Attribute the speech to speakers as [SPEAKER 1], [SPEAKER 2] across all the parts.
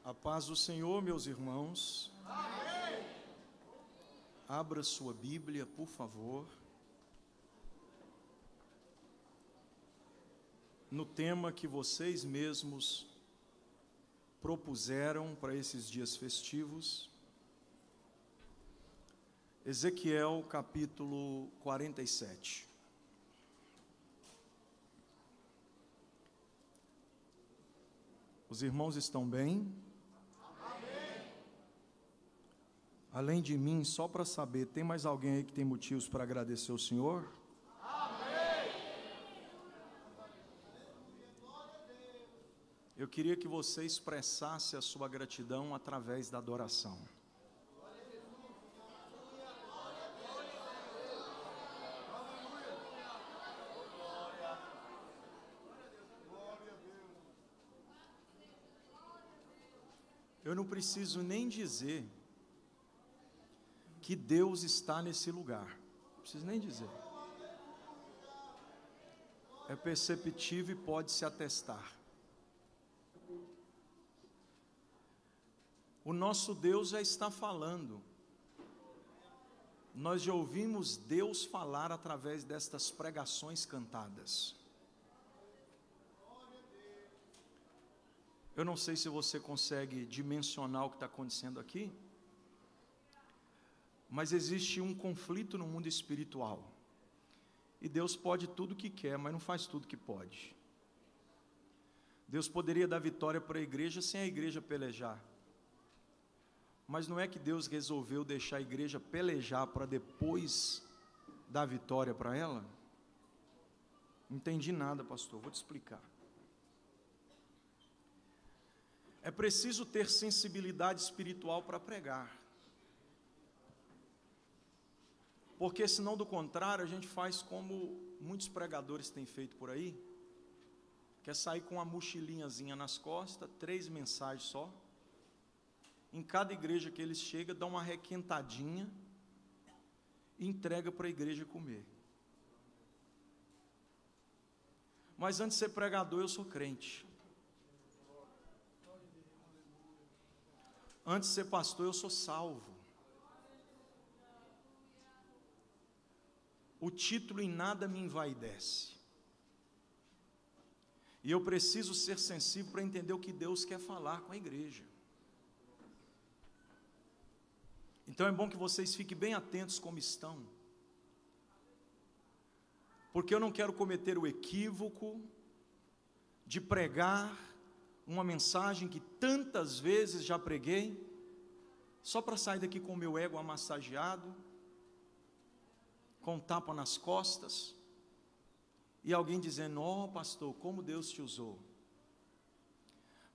[SPEAKER 1] A paz do Senhor, meus irmãos. Amém. Abra sua Bíblia, por favor. No tema que vocês mesmos propuseram para esses dias festivos. Ezequiel, capítulo 47. Os irmãos estão bem? Amém. Além de mim, só para saber, tem mais alguém aí que tem motivos para agradecer ao Senhor? Amém. Eu queria que você expressasse a sua gratidão através da adoração. Eu não preciso nem dizer que Deus está nesse lugar. Não preciso nem dizer. É perceptível e pode se atestar. O nosso Deus já está falando. Nós já ouvimos Deus falar através destas pregações cantadas. Eu não sei se você consegue dimensionar o que está acontecendo aqui, mas existe um conflito no mundo espiritual. E Deus pode tudo o que quer, mas não faz tudo o que pode. Deus poderia dar vitória para a igreja sem a igreja pelejar. Mas não é que Deus resolveu deixar a igreja pelejar para depois dar vitória para ela? Não entendi nada, pastor, vou te explicar. É preciso ter sensibilidade espiritual para pregar. Porque senão, do contrário, a gente faz como muitos pregadores têm feito por aí, que é sair com uma mochilinhazinha nas costas, 3 mensagens só. Em cada igreja que eles chegam, dá uma requentadinha e entrega para a igreja comer. Mas antes de ser pregador, eu sou crente. Antes de ser pastor, eu sou salvo. O título em nada me envaidece. E eu preciso ser sensível para entender o que Deus quer falar com a igreja. Então é bom que vocês fiquem bem atentos como estão. Porque eu não quero cometer o equívoco de pregar uma mensagem que tantas vezes já preguei, só para sair daqui com o meu ego amassageado, com um tapa nas costas, e alguém dizendo: ó, pastor, como Deus te usou.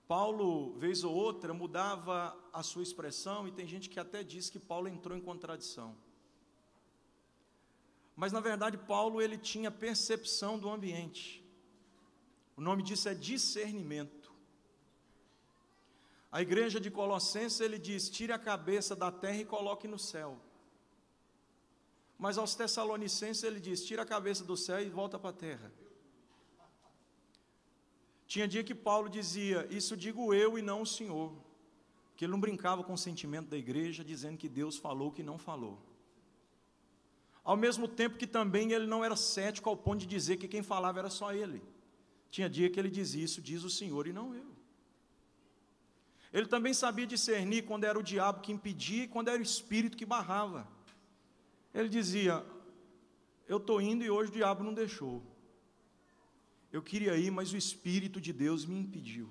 [SPEAKER 1] Paulo, vez ou outra, mudava a sua expressão, e tem gente que até diz que Paulo entrou em contradição. Mas na verdade Paulo, ele tinha percepção do ambiente. O nome disso é discernimento. A igreja de Colossenses, ele diz: tire a cabeça da terra e coloque no céu. Mas aos Tessalonicenses ele diz: tire a cabeça do céu e volta para a terra. Tinha dia que Paulo dizia: isso digo eu e não o Senhor. Porque ele não brincava com o sentimento da igreja, dizendo que Deus falou o que não falou. Ao mesmo tempo que também ele não era cético ao ponto de dizer que quem falava era só ele. Tinha dia que ele dizia: isso diz o Senhor e não eu. Ele também sabia discernir quando era o diabo que impedia e quando era o espírito que barrava. Ele dizia: eu estou indo e hoje o diabo não deixou. Eu queria ir, mas o Espírito de Deus me impediu.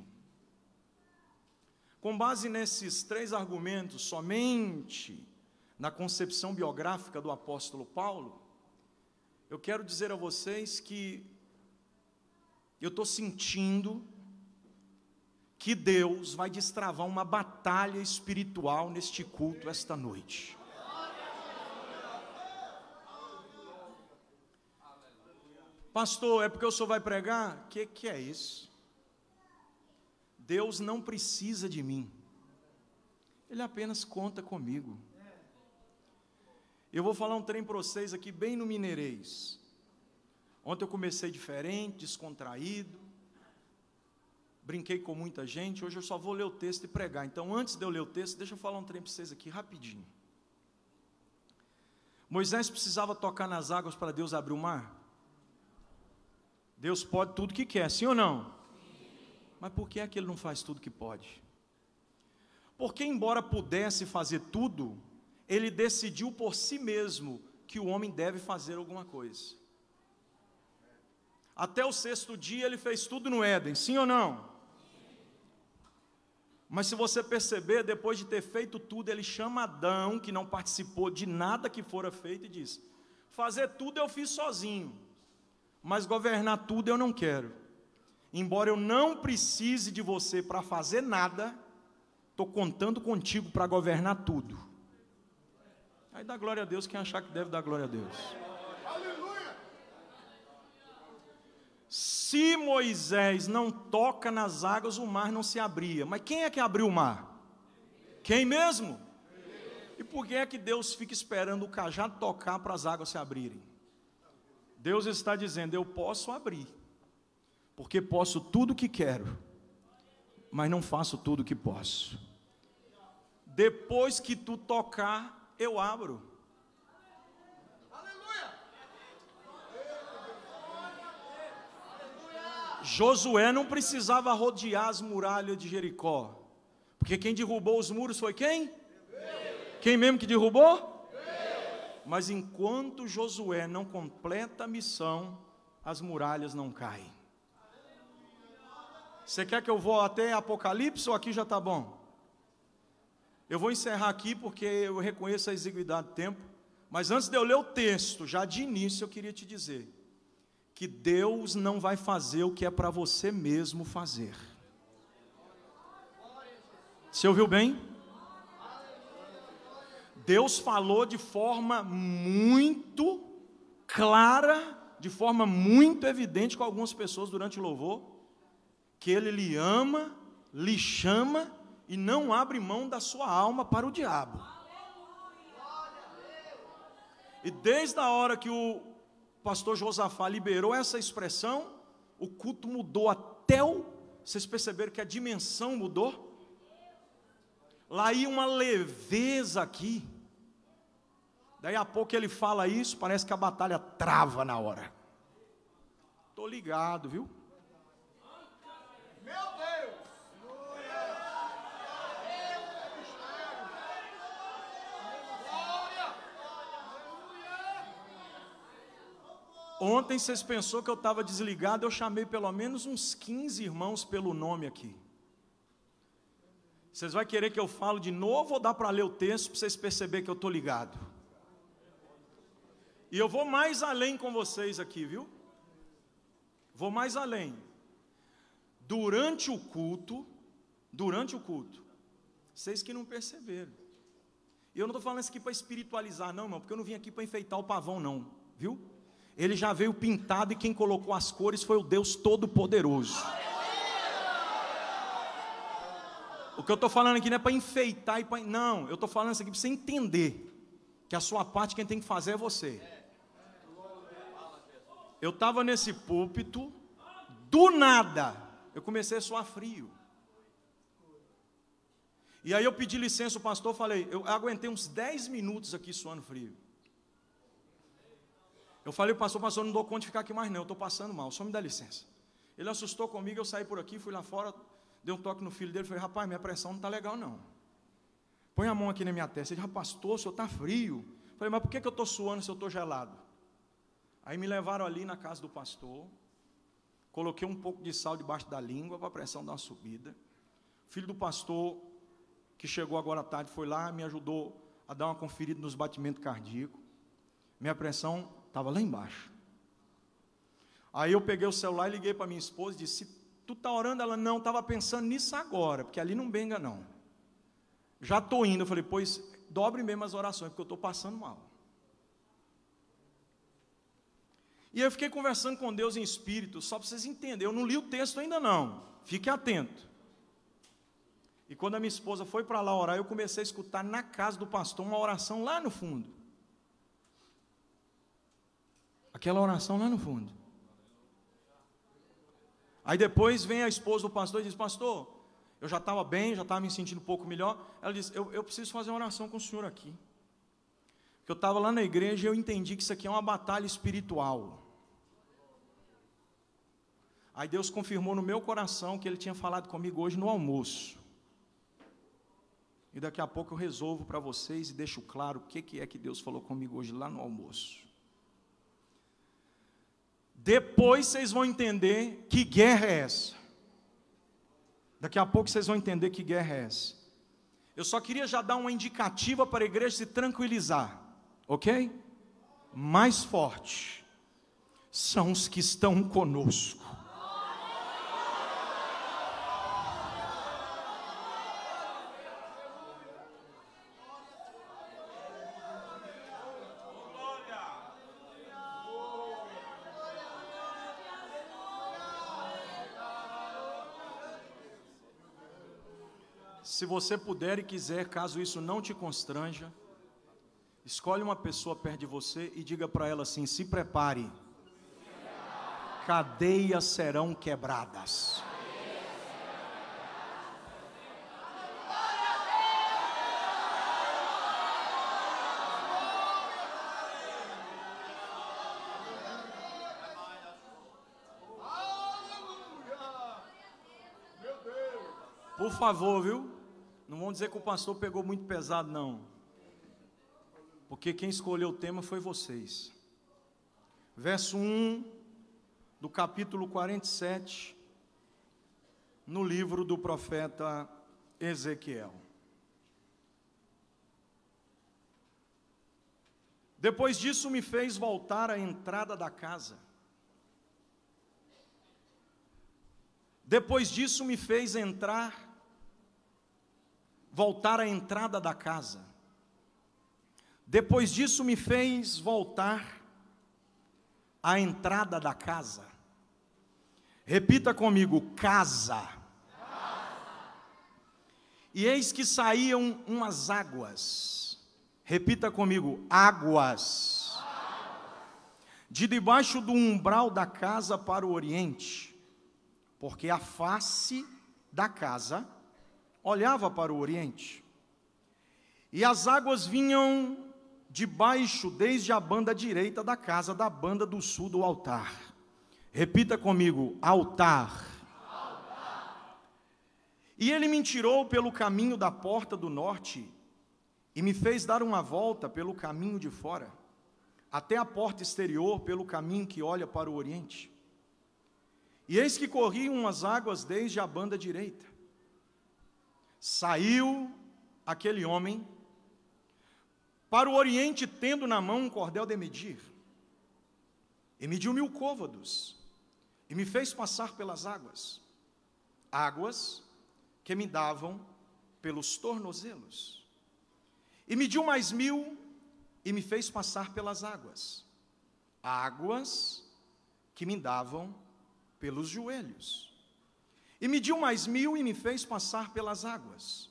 [SPEAKER 1] Com base nesses 3 argumentos, somente na concepção biográfica do apóstolo Paulo, eu quero dizer a vocês que eu estou sentindo que Deus vai destravar uma batalha espiritual neste culto esta noite. Pastor, é porque o senhor vai pregar? O que é isso? Deus não precisa de mim. Ele apenas conta comigo. Eu vou falar um trem para vocês aqui bem no mineirês. Ontem eu comecei diferente, descontraído, brinquei com muita gente, hoje eu só vou ler o texto e pregar. Então, antes de eu ler o texto, deixa eu falar um trem para vocês aqui, rapidinho. Moisés precisava tocar nas águas para Deus abrir o mar? Deus pode tudo que quer, sim ou não? Sim. Mas por que é que ele não faz tudo que pode? Porque, embora pudesse fazer tudo, ele decidiu por si mesmo que o homem deve fazer alguma coisa. Até o 6º dia ele fez tudo no Éden, sim ou não? Mas se você perceber, depois de ter feito tudo, ele chama Adão, que não participou de nada que fora feito, e diz: fazer tudo eu fiz sozinho, mas governar tudo eu não quero. Embora eu não precise de você para fazer nada, estou contando contigo para governar tudo. Aí dá glória a Deus, quem achar que deve dar glória a Deus. Se Moisés não toca nas águas, o mar não se abria. Mas quem é que abriu o mar? Quem mesmo? E por que é que Deus fica esperando o cajado tocar para as águas se abrirem? Deus está dizendo: eu posso abrir, porque posso tudo o que quero, mas não faço tudo o que posso. Depois que tu tocar, eu abro. Josué não precisava rodear as muralhas de Jericó, porque quem derrubou os muros foi quem? Deus. Quem mesmo que derrubou? Deus. Mas enquanto Josué não completa a missão, as muralhas não caem. Você quer que eu vou até Apocalipse ou aqui já está bom? Eu vou encerrar aqui porque eu reconheço a exiguidade do tempo, mas antes de eu ler o texto, já de início eu queria te dizer que Deus não vai fazer o que é para você mesmo fazer. Você ouviu bem? Deus falou de forma muito clara, de forma muito evidente com algumas pessoas durante o louvor, que Ele lhe ama, lhe chama e não abre mão da sua alma para o diabo. E desde a hora que o pastor Josafá liberou essa expressão, o culto mudou até vocês perceberam que a dimensão mudou? Lá ia uma leveza aqui. Daí a pouco ele fala isso, parece que a batalha trava na hora. Estou ligado, viu? Meu Deus! Ontem vocês pensaram que eu estava desligado, eu chamei pelo menos uns 15 irmãos pelo nome aqui. Vocês vão querer que eu fale de novo ou dá para ler o texto para vocês perceberem que eu estou ligado? E eu vou mais além com vocês aqui, viu? Vou mais além. Durante o culto, vocês que não perceberam. E eu não estou falando isso aqui para espiritualizar, não, irmão, porque eu não vim aqui para enfeitar o pavão, não, viu? Ele já veio pintado e quem colocou as cores foi o Deus Todo-Poderoso. O que eu estou falando aqui não é para enfeitar, não, eu estou falando isso aqui para você entender que a sua parte quem tem que fazer é você. Eu estava nesse púlpito, do nada, eu comecei a suar frio. E aí eu pedi licença ao pastor, falei, eu aguentei uns 10 minutos aqui suando frio. Eu falei para o pastor, não dou conta de ficar aqui mais não, eu estou passando mal, só me dá licença. Ele assustou comigo, eu saí por aqui, fui lá fora, dei um toque no filho dele, falei, rapaz, minha pressão não está legal não. Põe a mão aqui na minha testa. Ele disse, pastor, o senhor está frio. Eu falei, mas por que eu estou suando se eu estou gelado? Aí me levaram ali na casa do pastor, coloquei um pouco de sal debaixo da língua para a pressão dar uma subida. O filho do pastor, que chegou agora à tarde, foi lá, me ajudou a dar uma conferida nos batimentos cardíacos. Minha pressão estava lá embaixo. Aí eu peguei o celular e liguei para minha esposa e disse, tu está orando? Ela, não, estava pensando nisso agora, porque ali não benga não. Já estou indo. Eu falei, pois, dobre mesmo as orações, porque eu estou passando mal. E eu fiquei conversando com Deus em espírito, só para vocês entenderem, eu não li o texto ainda não, fique atento. E quando a minha esposa foi para lá orar, eu comecei a escutar na casa do pastor uma oração lá no fundo. Aquela oração lá no fundo. Aí depois vem a esposa do pastor e diz: pastor, eu já estava bem, já estava me sentindo um pouco melhor. Ela diz: eu preciso fazer uma oração com o senhor aqui. Porque eu estava lá na igreja e eu entendi que isso aqui é uma batalha espiritual. Aí Deus confirmou no meu coração que Ele tinha falado comigo hoje no almoço. E daqui a pouco eu resolvo para vocês e deixo claro o que é que Deus falou comigo hoje lá no almoço. Depois vocês vão entender que guerra é essa. Daqui a pouco vocês vão entender que guerra é essa. Eu só queria já dar uma indicativa para a igreja se tranquilizar, ok? Mais forte são os que estão conosco. Se você puder e quiser, caso isso não te constranja, escolhe uma pessoa perto de você e diga para ela assim: se prepare, cadeias serão quebradas. Por favor, viu? Não vão dizer que o pastor pegou muito pesado, não. Porque quem escolheu o tema foi vocês. Verso 1 do capítulo 47, no livro do profeta Ezequiel. Depois disso me fez voltar à entrada da casa. Depois disso me fez voltar à entrada da casa. Depois disso me fez voltar à entrada da casa. Repita comigo: casa. E eis que saíam umas águas. Repita comigo: águas. De debaixo do umbral da casa para o oriente, porque a face da casa olhava para o oriente, e as águas vinham de baixo, desde a banda direita da casa, da banda do sul do altar. Repita comigo: altar. Altar. E ele me tirou pelo caminho da porta do norte, e me fez dar uma volta pelo caminho de fora, até a porta exterior, pelo caminho que olha para o oriente. E eis que corriam umas águas desde a banda direita. Saiu aquele homem para o oriente, tendo na mão um cordel de medir, e mediu 1000 côvados, e me fez passar pelas águas, águas que me davam pelos tornozelos, e mediu mais 1000, e me fez passar pelas águas, águas que me davam pelos joelhos. E mediu mais 1000 e me fez passar pelas águas,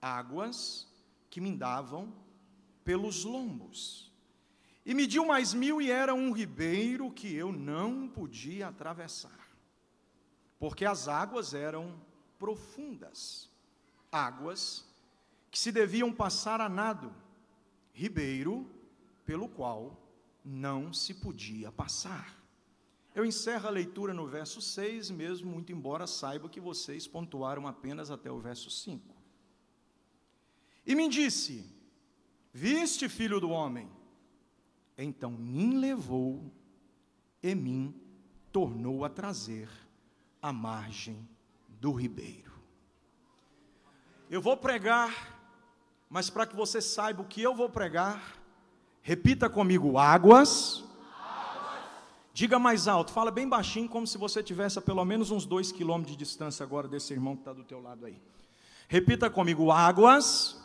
[SPEAKER 1] águas que me davam pelos lombos. E mediu mais 1000 e era um ribeiro que eu não podia atravessar, porque as águas eram profundas, águas que se deviam passar a nado, ribeiro pelo qual não se podia passar. Eu encerro a leitura no verso 6, mesmo muito embora saiba que vocês pontuaram apenas até o verso 5. E me disse: viste, filho do homem? Então me levou e me tornou a trazer à margem do ribeiro. Eu vou pregar, mas para que você saiba o que eu vou pregar, repita comigo: águas. Diga mais alto, fala bem baixinho, como se você estivesse a pelo menos uns 2 quilômetros de distância agora desse irmão que está do teu lado aí. Repita comigo: águas,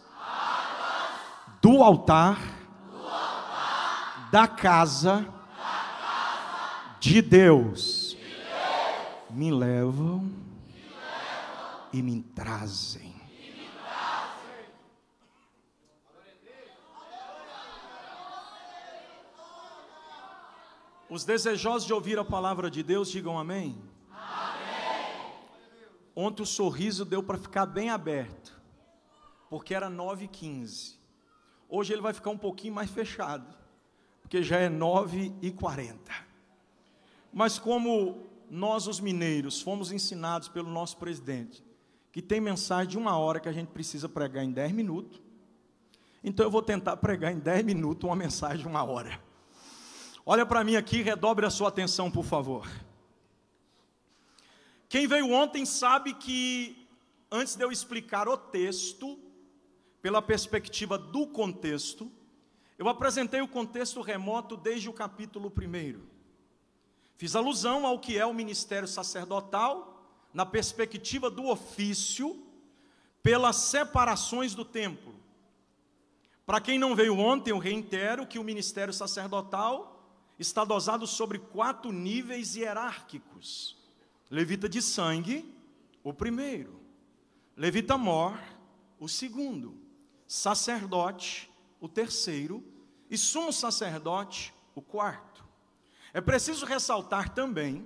[SPEAKER 1] do altar, da casa, de Deus, me levam e me trazem. Os desejosos de ouvir a palavra de Deus, digam amém. Amém. ontem o sorriso deu para ficar bem aberto, porque era 9h15. Hoje ele vai ficar um pouquinho mais fechado, porque já é 9h40. Mas como nós, os mineiros, fomos ensinados pelo nosso presidente, que tem mensagem de 1 hora que a gente precisa pregar em 10 minutos, então eu vou tentar pregar em 10 minutos uma mensagem de 1 hora. Olha para mim aqui, redobre a sua atenção, por favor. Quem veio ontem sabe que, antes de eu explicar o texto, pela perspectiva do contexto, eu apresentei o contexto remoto desde o capítulo 1. Fiz alusão ao que é o ministério sacerdotal, na perspectiva do ofício, pelas separações do templo. Para quem não veio ontem, eu reitero que o ministério sacerdotal está dosado sobre 4 níveis hierárquicos. Levita de sangue, o primeiro. Levita mor, o segundo. Sacerdote, o terceiro. E sumo sacerdote, o quarto. É preciso ressaltar também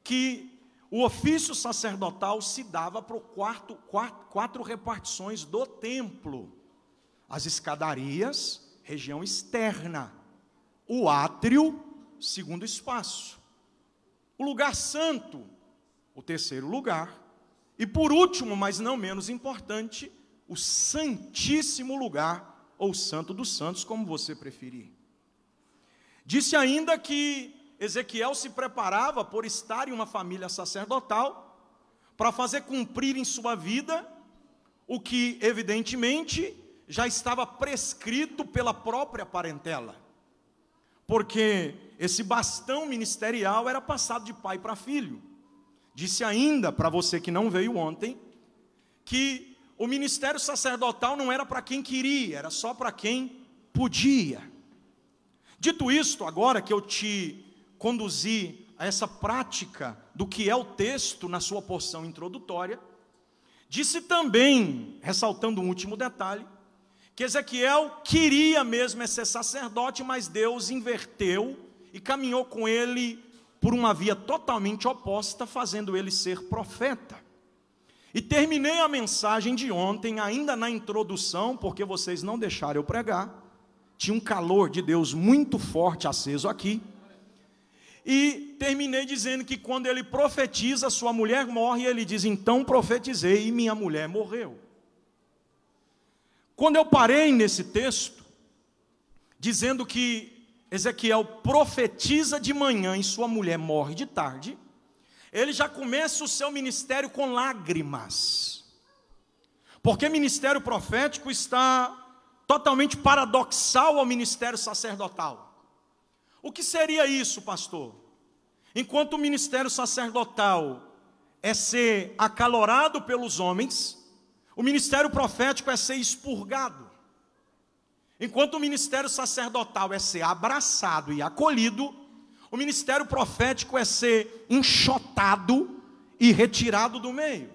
[SPEAKER 1] que o ofício sacerdotal se dava para quatro repartições do templo. As escadarias, região externa. O átrio, segundo espaço. O lugar santo, o terceiro lugar. E por último, mas não menos importante, o santíssimo lugar, ou santo dos santos, como você preferir. Disse ainda que Ezequiel se preparava por estar em uma família sacerdotal, para fazer cumprir em sua vida o que, evidentemente, já estava prescrito pela própria parentela. Porque esse bastão ministerial era passado de pai para filho. Disse ainda, para você que não veio ontem, que o ministério sacerdotal não era para quem queria, era só para quem podia. Dito isto, agora que eu te conduzi a essa prática do que é o texto na sua porção introdutória, disse também, ressaltando um último detalhe, que Ezequiel queria mesmo ser sacerdote, mas Deus inverteu e caminhou com ele por uma via totalmente oposta, fazendo ele ser profeta. E terminei a mensagem de ontem, ainda na introdução, porque vocês não deixaram eu pregar, tinha um calor de Deus muito forte aceso aqui, e terminei dizendo que quando ele profetiza, sua mulher morre, e ele diz, então profetizei e minha mulher morreu. Quando eu parei nesse texto, dizendo que Ezequiel profetiza de manhã e sua mulher morre de tarde, ele já começa o seu ministério com lágrimas, porque ministério profético está totalmente paradoxal ao ministério sacerdotal. O que seria isso, pastor? Enquanto o ministério sacerdotal é ser acalorado pelos homens, o ministério profético é ser expurgado. Enquanto o ministério sacerdotal é ser abraçado e acolhido, o ministério profético é ser enxotado e retirado do meio.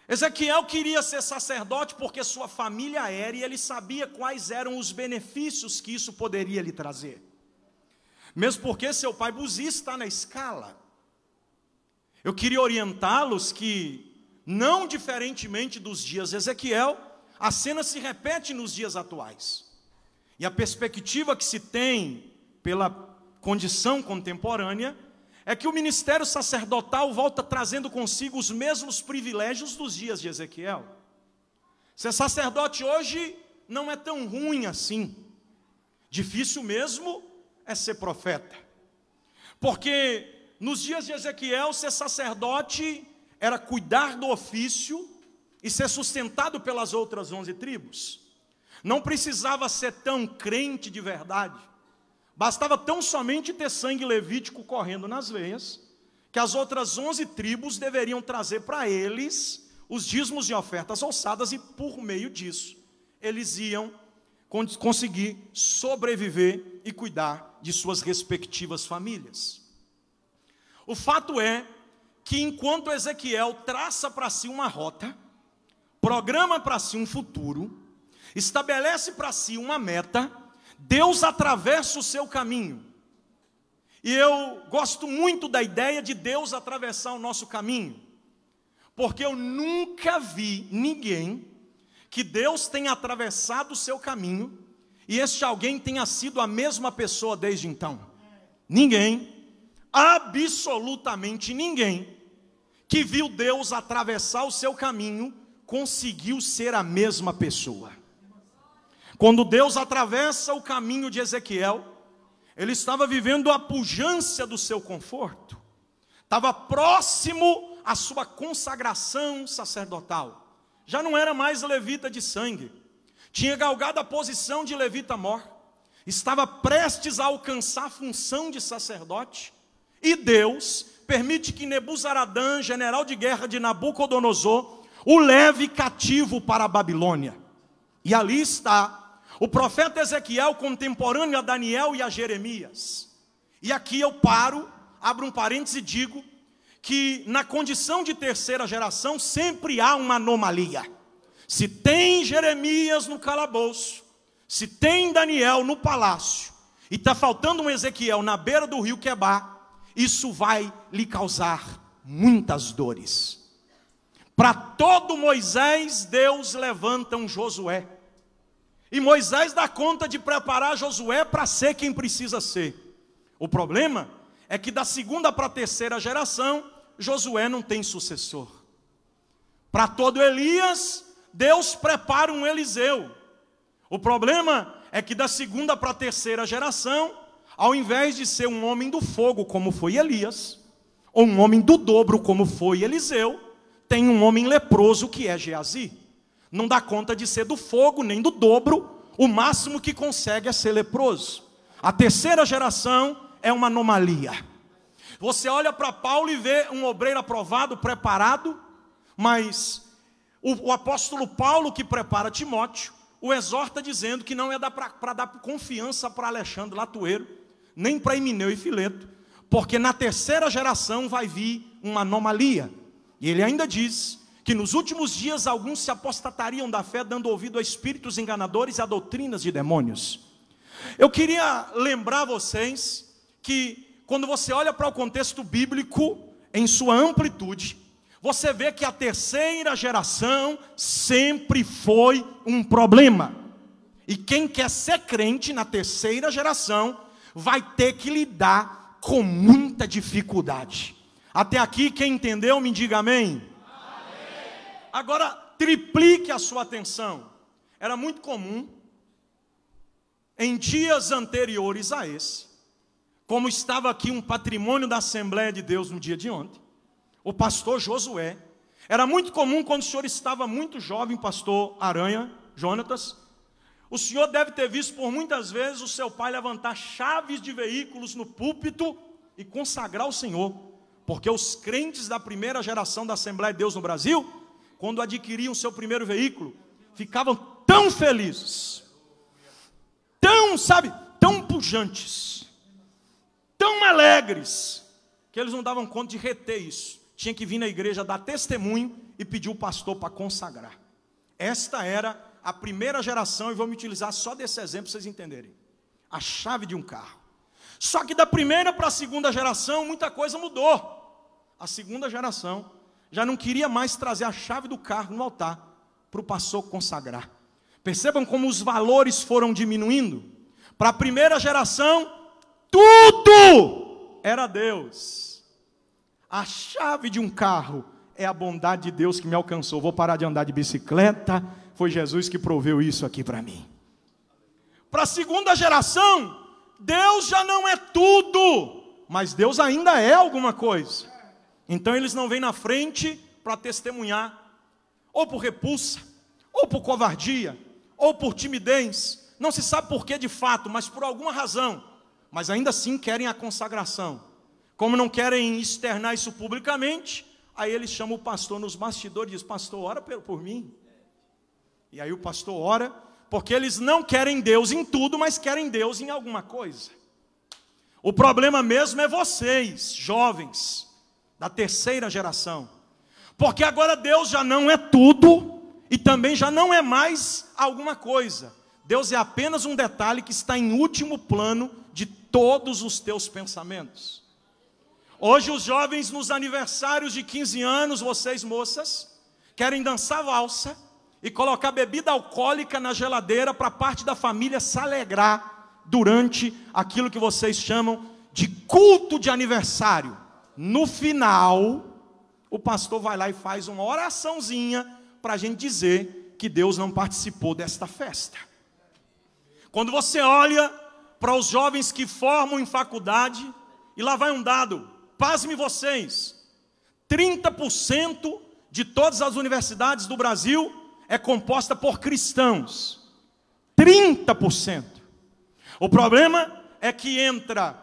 [SPEAKER 1] Ezequiel queria ser sacerdote porque sua família era, e ele sabia quais eram os benefícios que isso poderia lhe trazer. Mesmo porque seu pai Buzi está na escala. Eu queria orientá-los que, não diferentemente dos dias de Ezequiel, a cena se repete nos dias atuais. E a perspectiva que se tem pela condição contemporânea é que o ministério sacerdotal volta trazendo consigo os mesmos privilégios dos dias de Ezequiel. Ser sacerdote hoje não é tão ruim assim. Difícil mesmo é ser profeta. Porque nos dias de Ezequiel, ser sacerdote era cuidar do ofício e ser sustentado pelas outras 11 tribos. Não precisava ser tão crente de verdade. Bastava tão somente ter sangue levítico correndo nas veias, que as outras 11 tribos deveriam trazer para eles os dízimos e ofertas alçadas, e por meio disso, eles iam conseguir sobreviver e cuidar de suas respectivas famílias. O fato é que enquanto Ezequiel traça para si uma rota, programa para si um futuro, estabelece para si uma meta, Deus atravessa o seu caminho. E eu gosto muito da ideia de Deus atravessar o nosso caminho. porque eu nunca vi ninguém que Deus tenha atravessado o seu caminho e este alguém tenha sido a mesma pessoa desde então. Ninguém, absolutamente ninguém, que viu Deus atravessar o seu caminho, conseguiu ser a mesma pessoa. Quando Deus atravessa o caminho de Ezequiel, ele estava vivendo a pujança do seu conforto, estava próximo à sua consagração sacerdotal. Já não era mais levita de sangue, tinha galgado a posição de levita mor, estava prestes a alcançar a função de sacerdote, e Deus permite que Nebuzaradã, general de guerra de Nabucodonosor, o leve cativo para a Babilônia. E ali está o profeta Ezequiel, contemporâneo a Daniel e a Jeremias. E aqui eu paro, abro um parênteses e digo que na condição de terceira geração sempre há uma anomalia. Se tem Jeremias no calabouço, se tem Daniel no palácio, e está faltando um Ezequiel na beira do rio Quebar, isso vai lhe causar muitas dores. Para todo Moisés, Deus levanta um Josué. E Moisés dá conta de preparar Josué para ser quem precisa ser. O problema é que da segunda para a terceira geração, Josué não tem sucessor. Para todo Elias, Deus prepara um Eliseu. O problema é que da segunda para a terceira geração, ao invés de ser um homem do fogo como foi Elias, ou um homem do dobro como foi Eliseu, tem um homem leproso que é Geazi. Não dá conta de ser do fogo nem do dobro, o máximo que consegue é ser leproso. A terceira geração é uma anomalia. Você olha para Paulo e vê um obreiro aprovado, preparado, mas o apóstolo Paulo, que prepara Timóteo, o exorta dizendo que não é para dar confiança para Alexandre Latueiro, nem para Emineu e Fileto, porque na terceira geração vai vir uma anomalia. E ele ainda diz que nos últimos dias alguns se apostatariam da fé, dando ouvido a espíritos enganadores e a doutrinas de demônios. Eu queria lembrar vocês que quando você olha para o contexto bíblico em sua amplitude, você vê que a terceira geração sempre foi um problema. E quem quer ser crente na terceira geração vai ter que lidar com muita dificuldade. Até aqui, quem entendeu, me diga amém. Agora, triplique a sua atenção. Era muito comum, em dias anteriores a esse, como estava aqui um patrimônio da Assembleia de Deus no dia de ontem, o pastor Josué, era muito comum quando o senhor estava muito jovem, pastor Aranha, Jonatas, o senhor deve ter visto por muitas vezes o seu pai levantar chaves de veículos no púlpito e consagrar o Senhor, porque os crentes da primeira geração da Assembleia de Deus no Brasil, quando adquiriam seu primeiro veículo, ficavam tão felizes, tão pujantes, tão alegres, que eles não davam conta de reter isso. Tinha que vir na igreja dar testemunho e pedir o pastor para consagrar. Esta era a primeira geração, e vou me utilizar só desse exemplo para vocês entenderem. A chave de um carro. Só que da primeira para a segunda geração, muita coisa mudou. A segunda geração já não queria mais trazer a chave do carro no altar para o pastor consagrar. Percebam como os valores foram diminuindo. Para a primeira geração, tudo era Deus. A chave de um carro é a bondade de Deus que me alcançou. Vou parar de andar de bicicleta, foi Jesus que proveu isso aqui para mim. Para a segunda geração, Deus já não é tudo, mas Deus ainda é alguma coisa. Então eles não vêm na frente para testemunhar, ou por repulsa, ou por covardia, ou por timidez, não se sabe por que de fato, mas por alguma razão, mas ainda assim querem a consagração. Como não querem externar isso publicamente, aí eles chamam o pastor nos bastidores e dizem: pastor, ora por mim. E aí o pastor ora, porque eles não querem Deus em tudo, mas querem Deus em alguma coisa. O problema mesmo é vocês, jovens, da terceira geração, porque agora Deus já não é tudo, e também já não é mais alguma coisa. Deus é apenas um detalhe que está em último plano de todos os teus pensamentos. Hoje os jovens nos aniversários de 15 anos, vocês moças, querem dançar valsa e colocar bebida alcoólica na geladeira para parte da família se alegrar durante aquilo que vocês chamam de culto de aniversário. No final, o pastor vai lá e faz uma oraçãozinha para a gente dizer que Deus não participou desta festa. Quando você olha para os jovens que formam em faculdade, e lá vai um dado, pasme vocês, 30% de todas as universidades do Brasil é composta por cristãos. 30%. O problema é que entra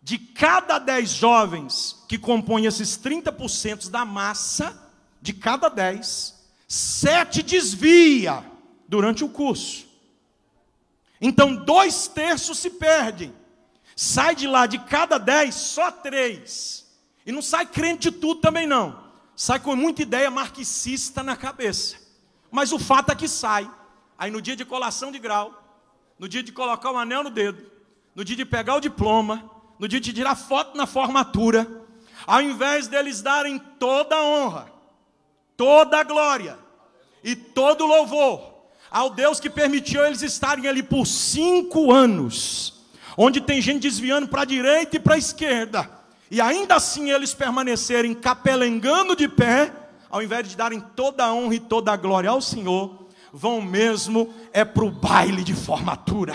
[SPEAKER 1] de cada 10 jovens que compõem esses 30% da massa, de cada 10, 7 desvia durante o curso. Então 2/3 se perdem. Sai de lá, de cada 10, só 3. E não sai crente de tudo também não. Sai com muita ideia marxista na cabeça. Mas o fato é que sai. Aí no dia de colação de grau, no dia de colocar o anel no dedo, no dia de pegar o diploma, no dia de tirar foto na formatura, ao invés deles darem toda a honra, toda a glória e todo o louvor ao Deus que permitiu eles estarem ali por 5 anos, onde tem gente desviando para a direita e para a esquerda, e ainda assim eles permanecerem capelengando de pé, ao invés de darem toda a honra e toda a glória ao Senhor, vão mesmo para o baile de formatura,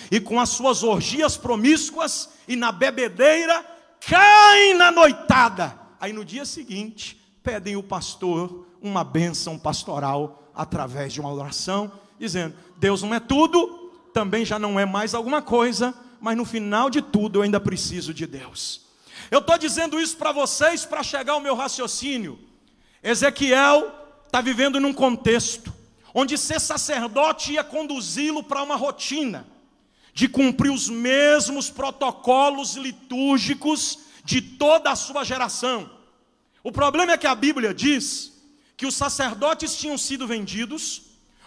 [SPEAKER 1] e com as suas orgias promíscuas e na bebedeira, caem na noitada. Aí no dia seguinte, pedem o pastor uma bênção pastoral através de uma oração, dizendo: Deus não é tudo, também já não é mais alguma coisa, mas no final de tudo eu ainda preciso de Deus. Eu estou dizendo isso para vocês para chegar ao meu raciocínio. Ezequiel está vivendo num contexto onde ser sacerdote ia conduzi-lo para uma rotina de cumprir os mesmos protocolos litúrgicos de toda a sua geração. O problema é que a Bíblia diz que os sacerdotes tinham sido vendidos,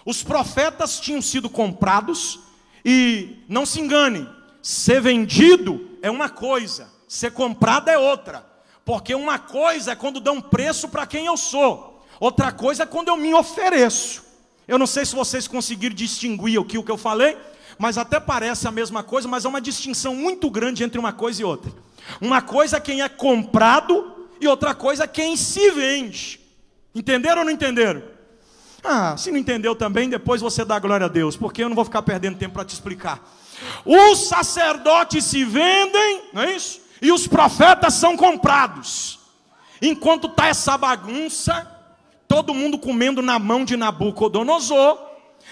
[SPEAKER 1] os profetas tinham sido comprados, e não se enganem, ser vendido é uma coisa, ser comprado é outra, porque uma coisa é quando dão preço para quem eu sou, outra coisa é quando eu me ofereço. Eu não sei se vocês conseguiram distinguir o que eu falei, mas até parece a mesma coisa, mas há uma distinção muito grande entre uma coisa e outra. Uma coisa é quem é comprado e outra coisa é quem se vende. Entenderam ou não entenderam? Se não entendeu também, depois você dá glória a Deus, porque eu não vou ficar perdendo tempo para te explicar. Os sacerdotes se vendem, não é isso? E os profetas são comprados. Enquanto está essa bagunça, todo mundo comendo na mão de Nabucodonosor,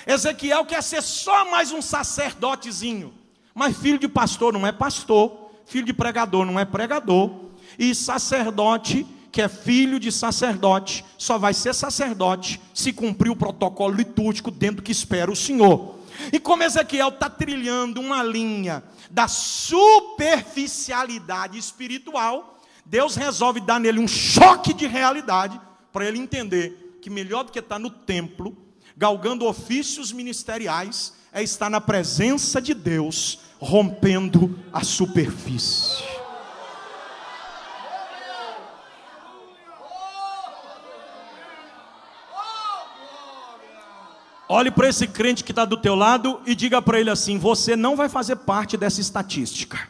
[SPEAKER 1] Ezequiel quer ser só mais um sacerdotezinho. Mas filho de pastor não é pastor, filho de pregador não é pregador, e sacerdote que é filho de sacerdote só vai ser sacerdote se cumprir o protocolo litúrgico dentro do que espera o Senhor. E como Ezequiel está trilhando uma linha da superficialidade espiritual, Deus resolve dar nele um choque de realidade, para ele entender que melhor do que estar no templo, galgando ofícios ministeriais, é estar na presença de Deus, rompendo a superfície. Olhe para esse crente que está do teu lado e diga para ele assim: você não vai fazer parte dessa estatística.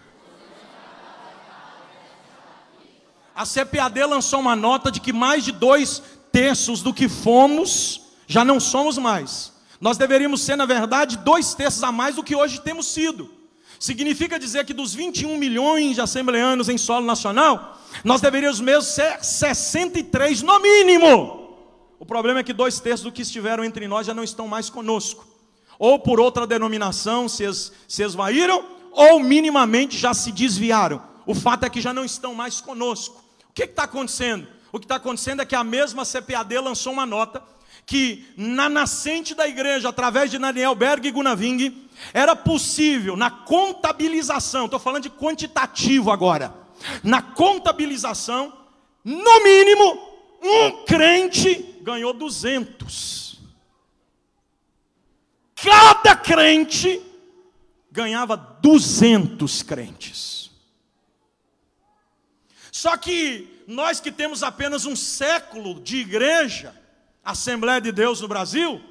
[SPEAKER 1] A CPAD lançou uma nota de que mais de 2/3 do que fomos, já não somos mais. Nós deveríamos ser, na verdade, 2/3 a mais do que hoje temos sido. Significa dizer que dos 21 milhões de assembleanos em solo nacional, nós deveríamos mesmo ser 63 no mínimo. O problema é que 2/3 do que estiveram entre nós já não estão mais conosco. Ou por outra denominação se esvaíram, ou minimamente já se desviaram. O fato é que já não estão mais conosco. O que está acontecendo? O que está acontecendo é que a mesma CPAD lançou uma nota que na nascente da igreja, através de Daniel Berg e Gunaving, era possível, na contabilização, estou falando de quantitativo agora, na contabilização, no mínimo, um crente ganhou 200. Cada crente ganhava 200 crentes. Só que nós que temos apenas um século de igreja, Assembleia de Deus no Brasil,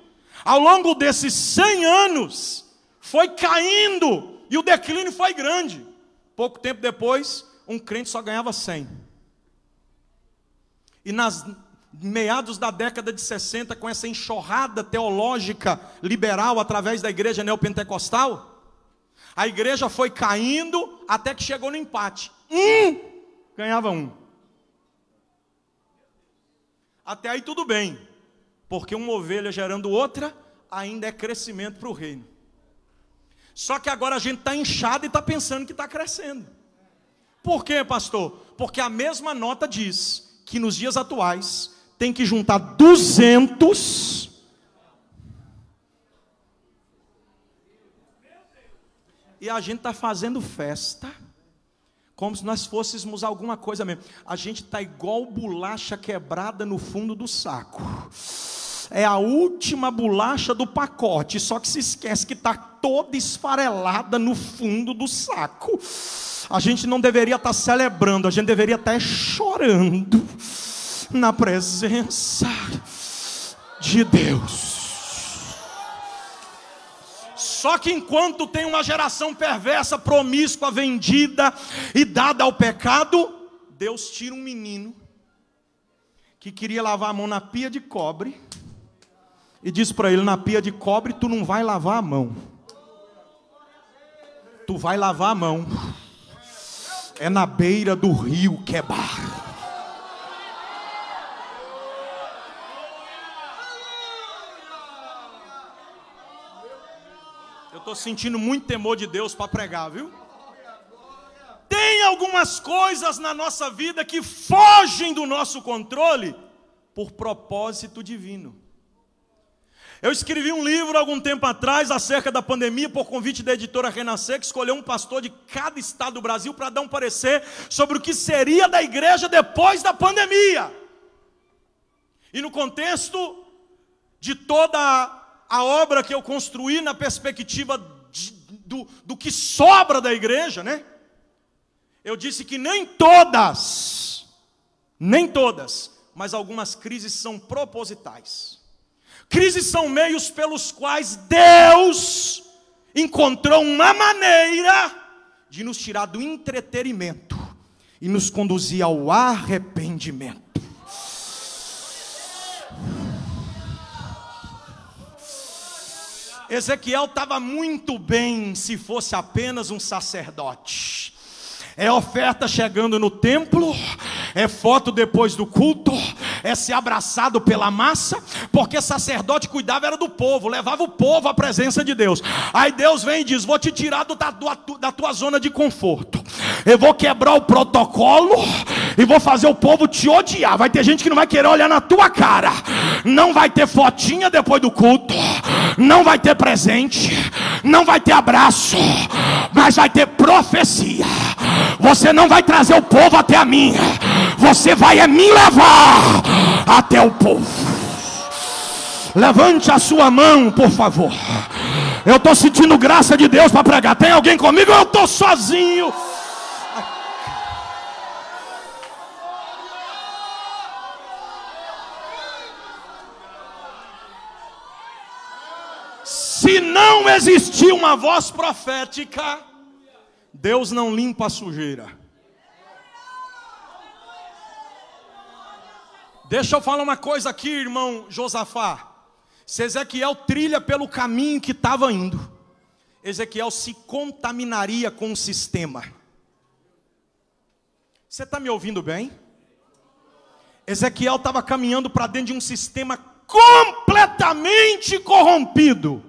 [SPEAKER 1] ao longo desses 100 anos, foi caindo e o declínio foi grande. Pouco tempo depois, um crente só ganhava 100. E meados da década de 60, com essa enxurrada teológica liberal através da igreja neopentecostal, a igreja foi caindo até que chegou no empate. Ganhava um. Até aí tudo bem, porque uma ovelha gerando outra ainda é crescimento para o reino. Só que agora a gente está inchado e está pensando que está crescendo. Por quê, pastor? Porque a mesma nota diz que nos dias atuais tem que juntar 200 e a gente está fazendo festa como se nós fôssemos alguma coisa mesmo. A gente está igual bolacha quebrada no fundo do saco. É a última bolacha do pacote, só que se esquece que está toda esfarelada no fundo do saco. A gente não deveria estar celebrando, a gente deveria estar chorando na presença de Deus. Só que enquanto tem uma geração perversa, promíscua, vendida e dada ao pecado, Deus tira um menino que queria lavar a mão na pia de cobre e diz para ele: na pia de cobre tu não vai lavar a mão, tu vai lavar a mão é na beira do rio Quebar. Eu estou sentindo muito temor de Deus para pregar, viu? Tem algumas coisas na nossa vida que fogem do nosso controle por propósito divino. Eu escrevi um livro algum tempo atrás acerca da pandemia, por convite da editora Renascer, que escolheu um pastor de cada estado do Brasil para dar um parecer sobre o que seria da igreja depois da pandemia. E no contexto de toda a obra que eu construí na perspectiva do que sobra da igreja, né? Eu disse que nem todas, mas algumas crises são propositais. Crises são meios pelos quais Deus encontrou uma maneira de nos tirar do entretenimento e nos conduzir ao arrependimento. Ezequiel estava muito bem se fosse apenas um sacerdote. É oferta chegando no templo, é foto depois do culto, é ser abraçado pela massa, porque sacerdote cuidava era do povo, levava o povo à presença de Deus. Aí Deus vem e diz: vou te tirar da tua zona de conforto, eu vou quebrar o protocolo e vou fazer o povo te odiar. Vai ter gente que não vai querer olhar na tua cara, não vai ter fotinha depois do culto, não vai ter presente, não vai ter abraço, mas vai ter profecia. Você não vai trazer o povo até a mim, você vai me levar até o povo. Levante a sua mão, por favor. Eu estou sentindo graça de Deus para pregar. Tem alguém comigo? Eu estou sozinho. Se não existir uma voz profética, Deus não limpa a sujeira. Deixa eu falar uma coisa aqui, irmão Josafá. Se Ezequiel trilha pelo caminho que estava indo, Ezequiel se contaminaria com o sistema. Você está me ouvindo bem? Ezequiel estava caminhando para dentro de um sistema completamente corrompido.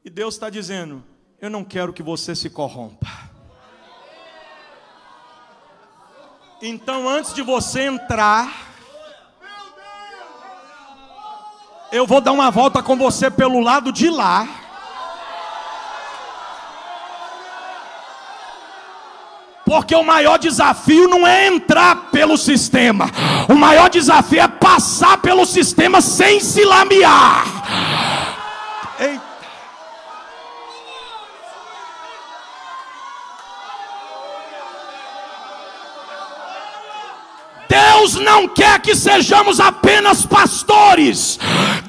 [SPEAKER 1] E Deus está dizendo: eu não quero que você se corrompa. Então, antes de você entrar, eu vou dar uma volta com você pelo lado de lá. Porque o maior desafio não é entrar pelo sistema, o maior desafio é passar pelo sistema sem se lamear. Eita. Deus não quer que sejamos apenas pastores.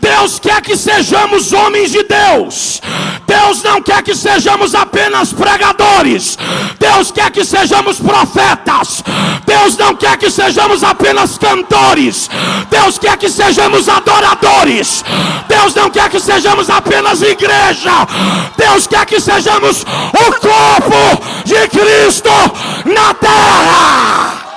[SPEAKER 1] Deus quer que sejamos homens de Deus. Deus não quer que sejamos apenas pregadores. Deus quer que sejamos profetas. Deus não quer que sejamos apenas cantores. Deus quer que sejamos adoradores. Deus não quer que sejamos apenas igreja. Deus quer que sejamos o corpo de Cristo na terra.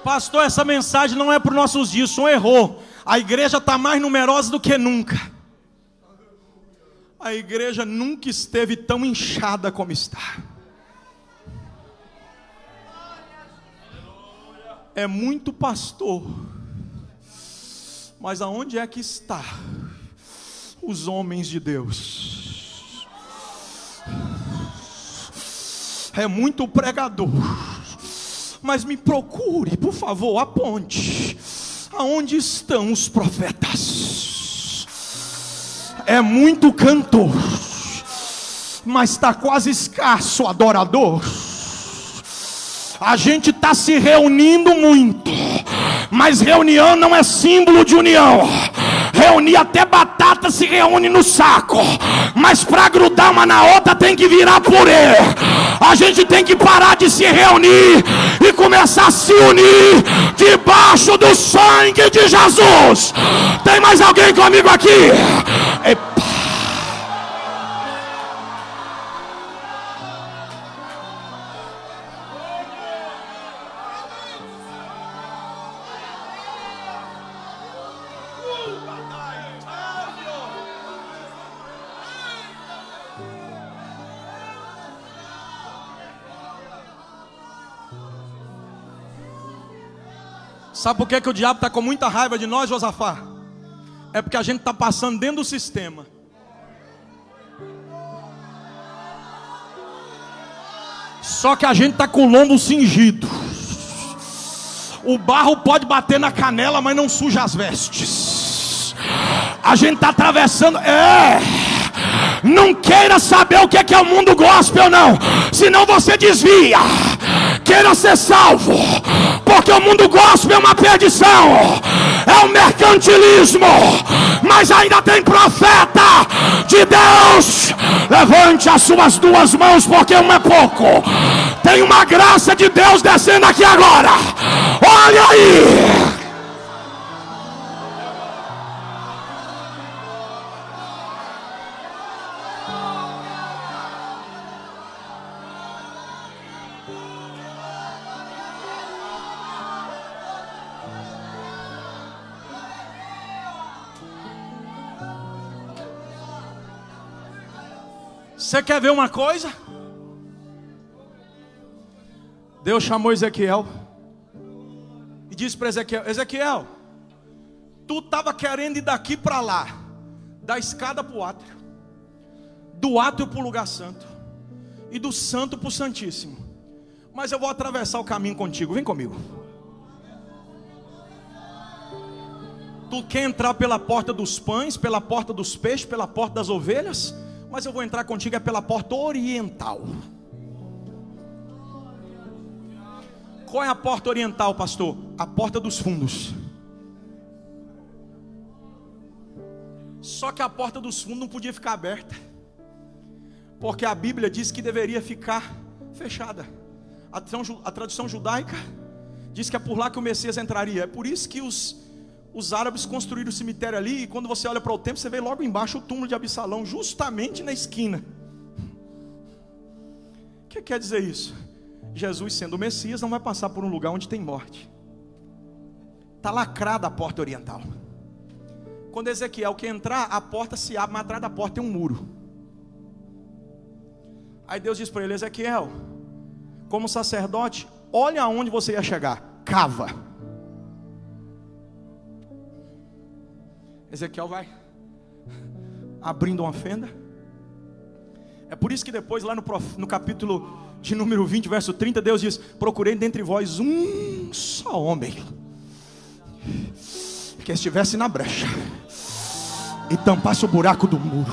[SPEAKER 1] Pastor, essa mensagem não é para os nossos dias, o senhor errou. A igreja está mais numerosa do que nunca. A igreja nunca esteve tão inchada como está. É muito pastor, mas aonde é que está os homens de Deus? É muito pregador, mas me procure, por favor, aponte aonde estão os profetas. É muito cantor, mas está quase escasso adorador. A gente está se reunindo muito, mas reunião não é símbolo de união. Reunir até batata se reúne no saco, mas para grudar uma na outra tem que virar purê. A gente tem que parar de se reunir e começar a se unir debaixo do sangue de Jesus. Tem mais alguém comigo aqui? Epa. Sabe por que o diabo está com muita raiva de nós, Josafá? É porque a gente está passando dentro do sistema. Só que a gente está com o lombo cingido. O barro pode bater na canela, mas não suja as vestes. A gente está atravessando. Não queira saber o que é o mundo gospel, não. Senão você desvia. Queira ser salvo, porque o mundo gospel é uma perdição. É um mercantilismo. Mas ainda tem profeta de Deus. Levante as suas duas mãos, porque um é pouco. Tem uma graça de Deus descendo aqui agora. Olha aí. Você quer ver uma coisa? Deus chamou Ezequiel e disse para Ezequiel: Ezequiel, tu estava querendo ir daqui para lá, da escada para o átrio, do átrio para o lugar santo, e do santo para o santíssimo. Mas eu vou atravessar o caminho contigo, vem comigo. Tu quer entrar pela porta dos pães, pela porta dos peixes, pela porta das ovelhas? Mas eu vou entrar contigo pela porta oriental. Qual é a porta oriental, pastor? A porta dos fundos. Só que a porta dos fundos não podia ficar aberta, porque a Bíblia diz que deveria ficar fechada. A tradição judaica diz que é por lá que o Messias entraria. É por isso que os árabes construíram o cemitério ali, e quando você olha para o templo, você vê logo embaixo o túmulo de Absalão, justamente na esquina. O que quer dizer isso? Jesus, sendo o Messias, não vai passar por um lugar onde tem morte. Está lacrada a porta oriental. Quando Ezequiel quer entrar, a porta se abre, mas atrás da porta tem um muro. Aí Deus diz para ele: Ezequiel, como sacerdote, olha aonde você ia chegar. Cava. Ezequiel vai abrindo uma fenda. É por isso que depois lá no capítulo de número 20, verso 30, Deus diz: procurei dentre vós um só homem que estivesse na brecha e tampasse o buraco do muro,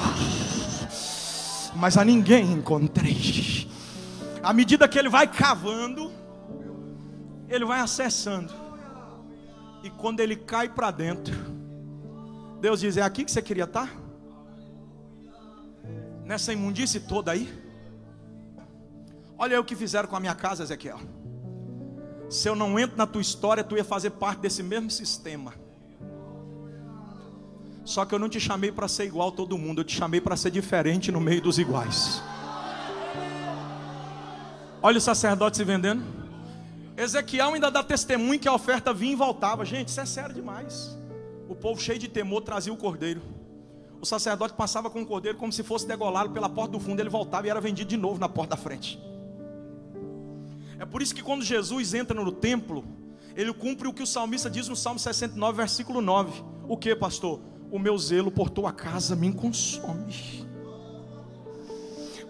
[SPEAKER 1] mas a ninguém encontrei. À medida que ele vai cavando, ele vai acessando, e quando ele cai para dentro, Deus diz: é aqui que você queria estar? Nessa imundície toda aí? Olha aí o que fizeram com a minha casa, Ezequiel. Se eu não entro na tua história, tu ia fazer parte desse mesmo sistema. Só que eu não te chamei para ser igual a todo mundo, eu te chamei para ser diferente no meio dos iguais. Olha o sacerdote se vendendo. Ezequiel ainda dá testemunho que a oferta vinha e voltava. Gente, isso é sério demais. O povo cheio de temor trazia o cordeiro. O sacerdote passava com o cordeiro como se fosse degolá-lo pela porta do fundo. Ele voltava e era vendido de novo na porta da frente. É por isso que quando Jesus entra no templo, ele cumpre o que o salmista diz no Salmo 69, versículo 9. O que, pastor? O meu zelo por tua casa me consome.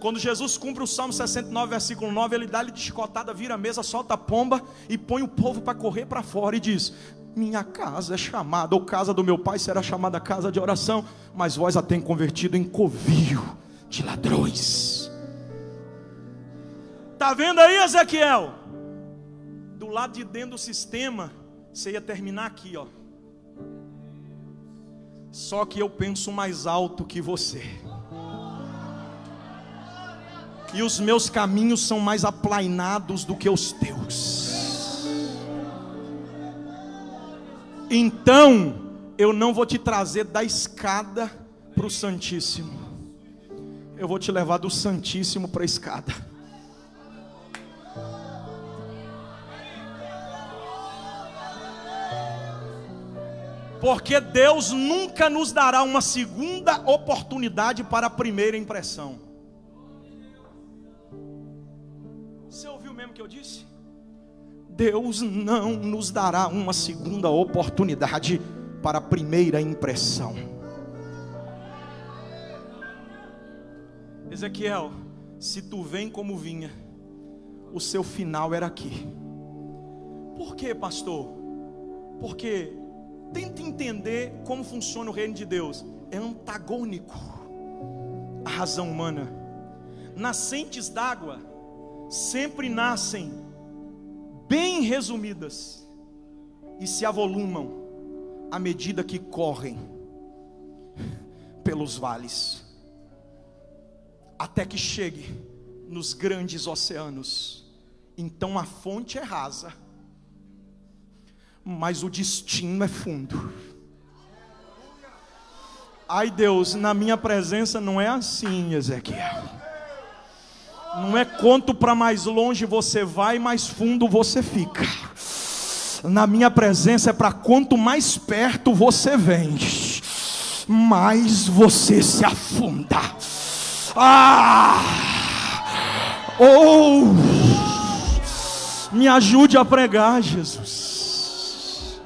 [SPEAKER 1] Quando Jesus cumpre o Salmo 69, versículo 9, ele dá-lhe de chicotada, vira a mesa, solta a pomba e põe o povo para correr para fora e diz: minha casa é chamada, ou casa do meu pai será chamada casa de oração, mas vós a tem convertido em covil de ladrões. Está vendo aí, Ezequiel? Do lado de dentro do sistema, você ia terminar aqui, ó. Só que eu penso mais alto que você, e os meus caminhos são mais aplainados do que os teus. Então eu não vou te trazer da escada para o Santíssimo, eu vou te levar do Santíssimo para a escada. Porque Deus nunca nos dará uma segunda oportunidade para a primeira impressão. Você ouviu mesmo o que eu disse? Deus não nos dará uma segunda oportunidade para a primeira impressão. Ezequiel, se tu vem como vinha, o seu final era aqui. Por quê, pastor? Porque tenta entender como funciona o reino de Deus. É antagônico à razão humana. Nascentes d'água sempre nascem bem resumidas e se avolumam à medida que correm pelos vales, até que chegue nos grandes oceanos. Então a fonte é rasa, mas o destino é fundo. Ai Deus, na minha presença não é assim, Ezequiel. Não é quanto para mais longe você vai, mais fundo você fica. Na minha presença é para quanto mais perto você vem, mais você se afunda. Me ajude a pregar, Jesus.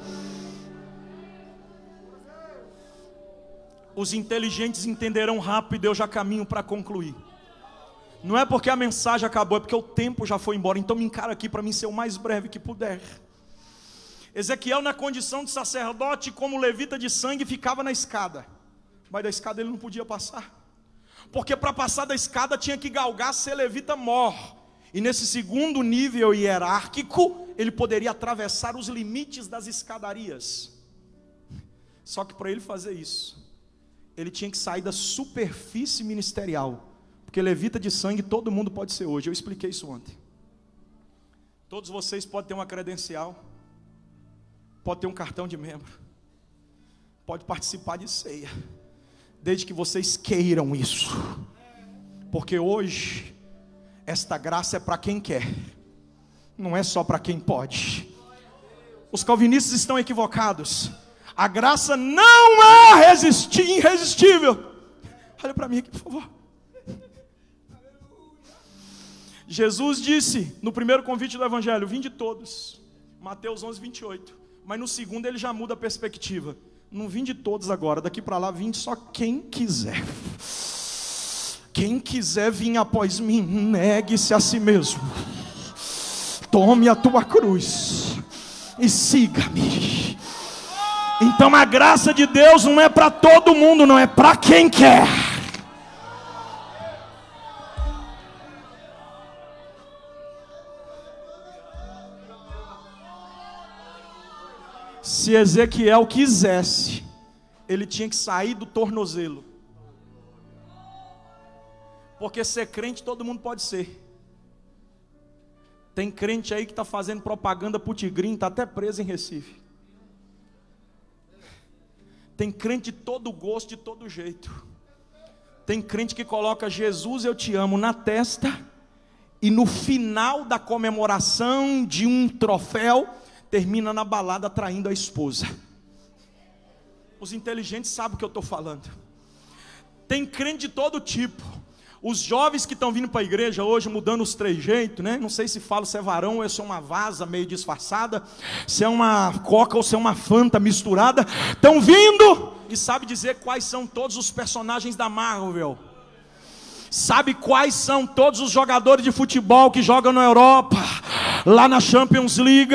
[SPEAKER 1] Os inteligentes entenderão rápido, eu já caminho para concluir. Não é porque a mensagem acabou, é porque o tempo já foi embora. Então me encara aqui para mim ser o mais breve que puder. Ezequiel, na condição de sacerdote, como levita de sangue, ficava na escada. Mas da escada ele não podia passar, porque para passar da escada tinha que galgar ser levita mor. E nesse segundo nível hierárquico, ele poderia atravessar os limites das escadarias. Só que para ele fazer isso, ele tinha que sair da superfície ministerial. Porque levita de sangue todo mundo pode ser hoje. Eu expliquei isso ontem. Todos vocês podem ter uma credencial, pode ter um cartão de membro, pode participar de ceia, desde que vocês queiram isso. Porque hoje esta graça é para quem quer, não é só para quem pode. Os calvinistas estão equivocados. A graça não é irresistível. Olha para mim aqui, por favor. Jesus disse no primeiro convite do Evangelho: vinde todos, Mateus 11, 28. Mas no segundo ele já muda a perspectiva: não vinde todos agora, daqui para lá vinde só quem quiser. Quem quiser vir após mim, negue-se a si mesmo, tome a tua cruz e siga-me. Então a graça de Deus não é para todo mundo, não, é para quem quer. Se Ezequiel quisesse, ele tinha que sair do tornozelo. Porque ser crente todo mundo pode ser. Tem crente aí que está fazendo propaganda pro Tigrinho, está até preso em Recife. Tem crente de todo gosto, de todo jeito. Tem crente que coloca Jesus eu te amo na testa, e no final da comemoração de um troféu, termina na balada traindo a esposa. Os inteligentes sabem o que eu estou falando. Tem crente de todo tipo. Os jovens que estão vindo para a igreja hoje, mudando os trejeitos, né? Não sei se falo se é varão ou se é uma vaza meio disfarçada, se é uma coca ou se é uma fanta misturada. Estão vindo e sabe dizer quais são todos os personagens da Marvel. Sabe quais são todos os jogadores de futebol que jogam na Europa, lá na Champions League.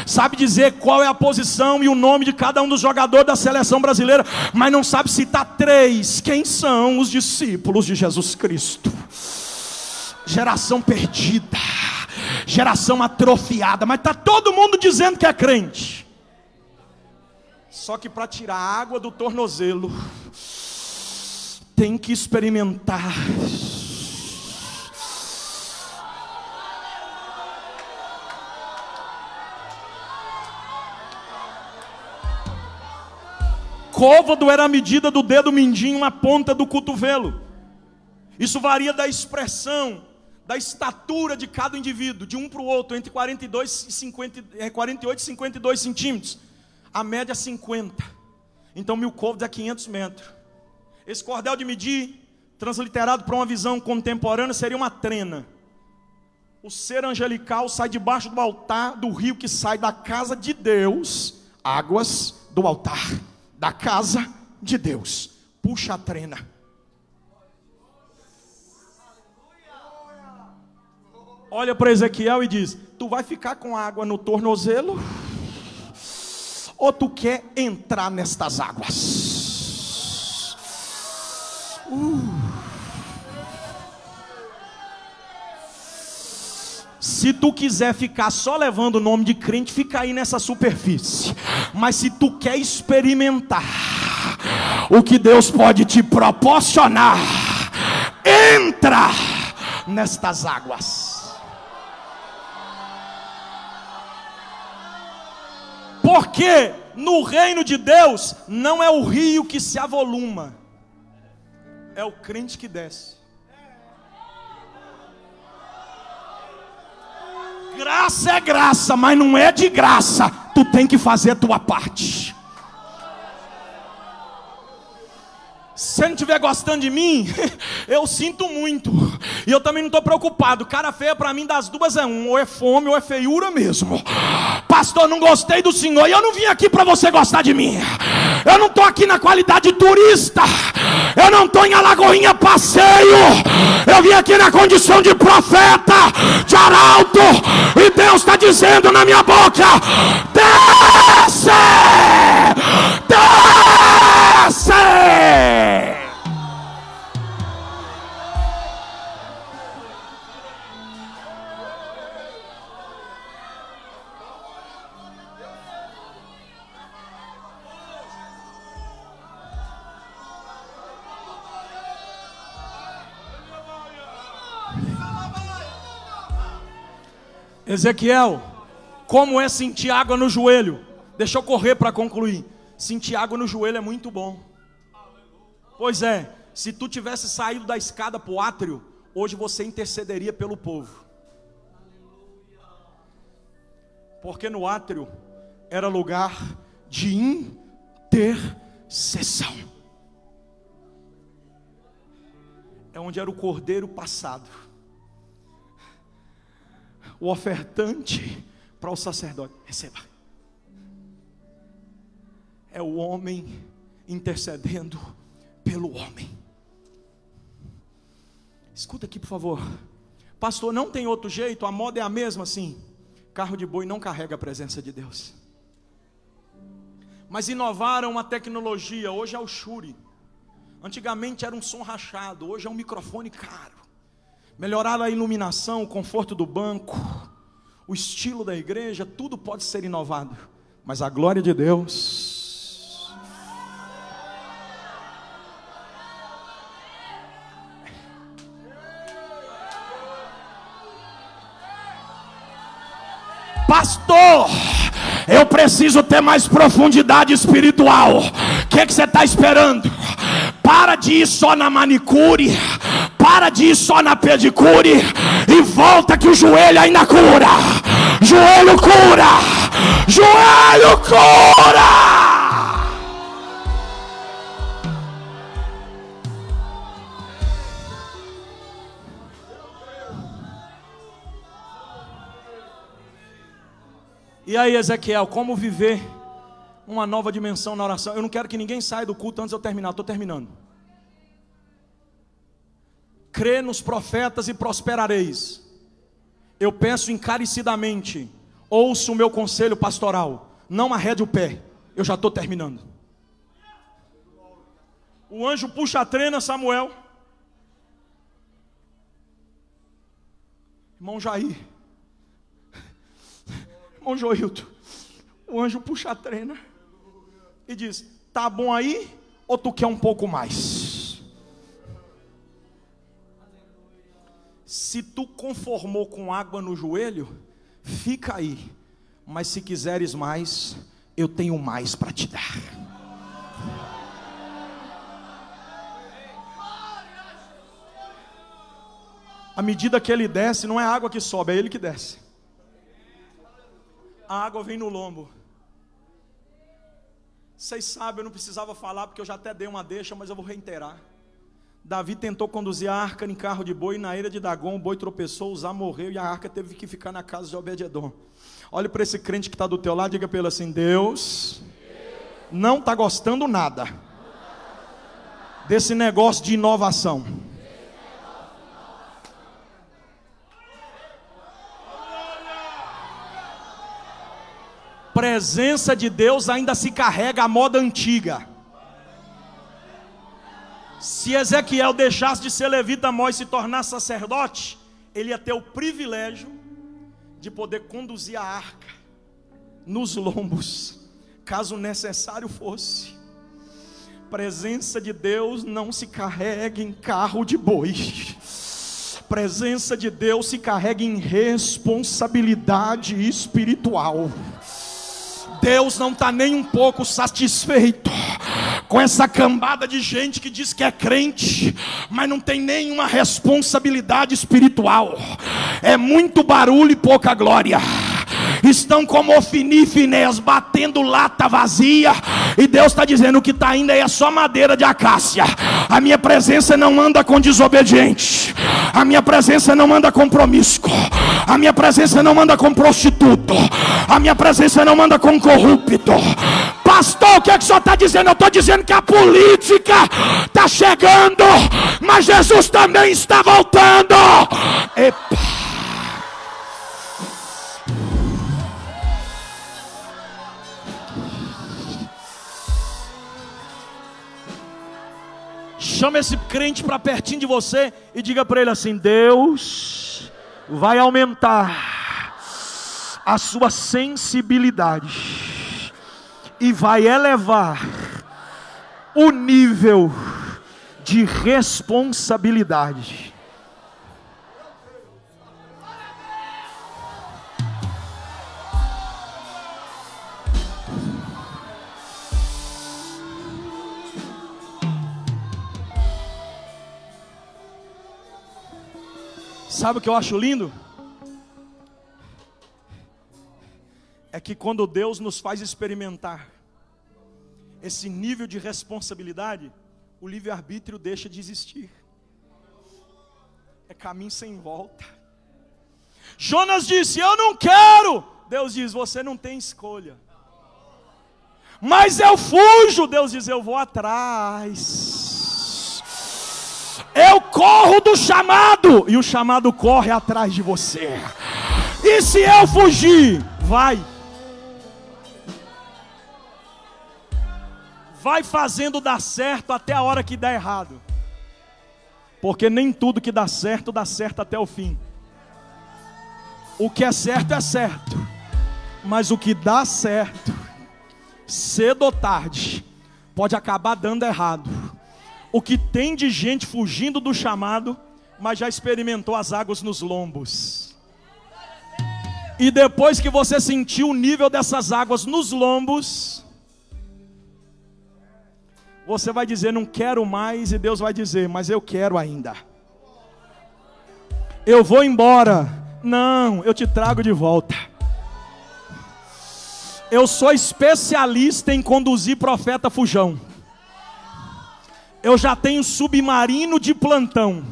[SPEAKER 1] Sabe dizer qual é a posição e o nome de cada um dos jogadores da seleção brasileira, mas não sabe citar três. Quem são os discípulos de Jesus Cristo? Geração perdida, geração atrofiada, mas está todo mundo dizendo que é crente. Só que para tirar a água do tornozelo, tem que experimentar. Côvado era a medida do dedo mindinho na ponta do cotovelo. Isso varia da expressão, da estatura de cada indivíduo, de um para o outro, entre 48 e 52 centímetros. A média é 50. Então 1000 côvados é 500 metros. Esse cordel de medir, transliterado para uma visão contemporânea, seria uma trena. O ser angelical sai debaixo do altar do rio que sai da casa de Deus. Águas do altar da casa de Deus. Puxa a trena. Olha para Ezequiel e diz: tu vai ficar com água no tornozelo? Ou tu quer entrar nestas águas? Se tu quiser ficar só levando o nome de crente, fica aí nessa superfície. Mas se tu quer experimentar o que Deus pode te proporcionar, entra nestas águas. Porque no reino de Deus não é o rio que se avoluma, é o crente que desce. Graça é graça, mas não é de graça. Tu tem que fazer a tua parte. Se você não estiver gostando de mim, eu sinto muito. E eu também não estou preocupado. Cara feia para mim das duas é um. Ou é fome ou é feiura mesmo. Pastor, não gostei do senhor. E eu não vim aqui para você gostar de mim. Eu não estou aqui na qualidade de turista. Eu não estou em Alagoinha passeio. Eu vim aqui na condição de profeta, de arauto. E Deus está dizendo na minha boca: desce! Desce! Ezequiel, como é sentir água no joelho? Deixa eu correr para concluir. Sentir água no joelho é muito bom. Pois é, se tu tivesse saído da escada para o átrio, hoje você intercederia pelo povo. Porque no átrio era lugar de intercessão. É onde era o cordeiro passado. o ofertante para o sacerdote. Receba. É o homem intercedendo pelo homem. Escuta aqui, por favor. Pastor, não tem outro jeito? A moda é a mesma? Sim. Carro de boi não carrega a presença de Deus. Mas inovaram uma tecnologia. Hoje é o Shure. Antigamente era um som rachado. Hoje é um microfone caro. Melhoraram a iluminação, o conforto do banco, o estilo da igreja. Tudo pode ser inovado. Mas a glória de Deus... Pastor, eu preciso ter mais profundidade espiritual. O que você está esperando? Para de ir só na manicure, para de ir só na pedicure, e volta que o joelho ainda cura. Joelho cura, joelho cura. E aí, Ezequiel, como viver uma nova dimensão na oração? Eu não quero que ninguém saia do culto antes de eu terminar, estou terminando. Crê nos profetas e prosperareis. Eu peço encarecidamente, ouça o meu conselho pastoral, não arrede o pé, eu já estou terminando. O anjo puxa a trena, Samuel. Irmão Jair, irmão Joilton, o anjo puxa a trena e diz: tá bom aí ou tu quer um pouco mais? Se tu conformou com água no joelho, fica aí, mas se quiseres mais, eu tenho mais para te dar. À medida que ele desce, não é a água que sobe, é ele que desce. A água vem no lombo. Vocês sabem, eu não precisava falar, porque eu já até dei uma deixa, mas eu vou reiterar. Davi tentou conduzir a arca em carro de boi, na ilha de Dagon, o boi tropeçou, Uzá morreu e a arca teve que ficar na casa de Obed-edom. Olhe para esse crente que está do teu lado, diga para ele assim: Deus não está gostando nada desse negócio de inovação. Presença de Deus ainda se carrega a moda antiga. Se Ezequiel deixasse de ser levita mó e se tornasse sacerdote, ele ia ter o privilégio de poder conduzir a arca nos lombos, caso necessário fosse. Presença de Deus não se carrega em carro de boi. Presença de Deus se carrega em responsabilidade espiritual. Deus não está nem um pouco satisfeito com essa cambada de gente que diz que é crente, mas não tem nenhuma responsabilidade espiritual. É muito barulho e pouca glória. Estão como Ofni e Finéias batendo lata vazia, e Deus está dizendo: o que está indo aí é só madeira de acácia. A minha presença não anda com desobediente, a minha presença não anda com promíscuo, a minha presença não anda com prostituto, a minha presença não anda com corrupto. Pastor, o que é que o senhor está dizendo? Eu estou dizendo que a política está chegando, mas Jesus também está voltando. Epa. Chama esse crente para pertinho de você e diga para ele assim: Deus vai aumentar a sua sensibilidade e vai elevar o nível de responsabilidade. Sabe o que eu acho lindo? É que quando Deus nos faz experimentar esse nível de responsabilidade, o livre-arbítrio deixa de existir. É caminho sem volta. Jonas disse: eu não quero. Deus diz: você não tem escolha. Mas eu fujo. Deus diz: eu vou atrás. Eu corro do chamado, e o chamado corre atrás de você. E se eu fugir? Vai fazendo dar certo até a hora que dá errado. Porque nem tudo que dá certo até o fim. O que é certo, mas o que dá certo, cedo ou tarde, pode acabar dando errado. O que tem de gente fugindo do chamado, mas já experimentou as águas nos lombos. E depois que você sentiu o nível dessas águas nos lombos, você vai dizer: não quero mais. E Deus vai dizer: mas eu quero ainda. Eu vou embora. Não, eu te trago de volta. Eu sou especialista em conduzir profeta fujão. Eu já tenho submarino de plantão.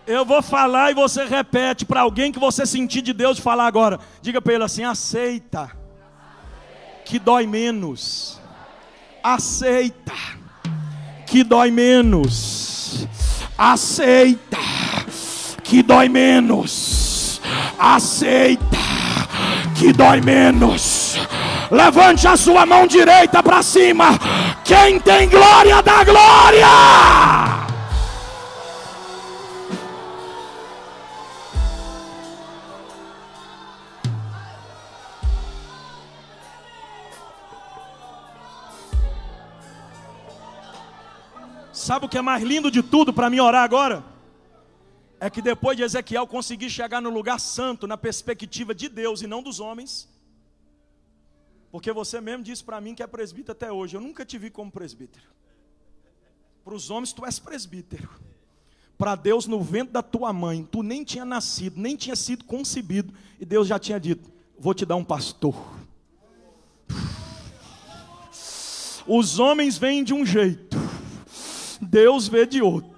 [SPEAKER 1] Eu vou falar e você repete para alguém que você sentir de Deus falar agora. Diga para ele assim: aceita, que dói menos. Aceita, que dói menos. Aceita, que dói menos. Aceita, que dói menos. Levante a sua mão direita para cima. Quem tem glória, dá glória. Sabe o que é mais lindo de tudo para mim orar agora? É que depois de Ezequiel conseguir chegar no lugar santo, na perspectiva de Deus e não dos homens. Porque você mesmo disse para mim que é presbítero até hoje. Eu nunca te vi como presbítero. Para os homens tu és presbítero. Para Deus, no ventre da tua mãe, tu nem tinha nascido, nem tinha sido concebido. E Deus já tinha dito: vou te dar um pastor. Os homens vêm de um jeito, Deus vê de outro.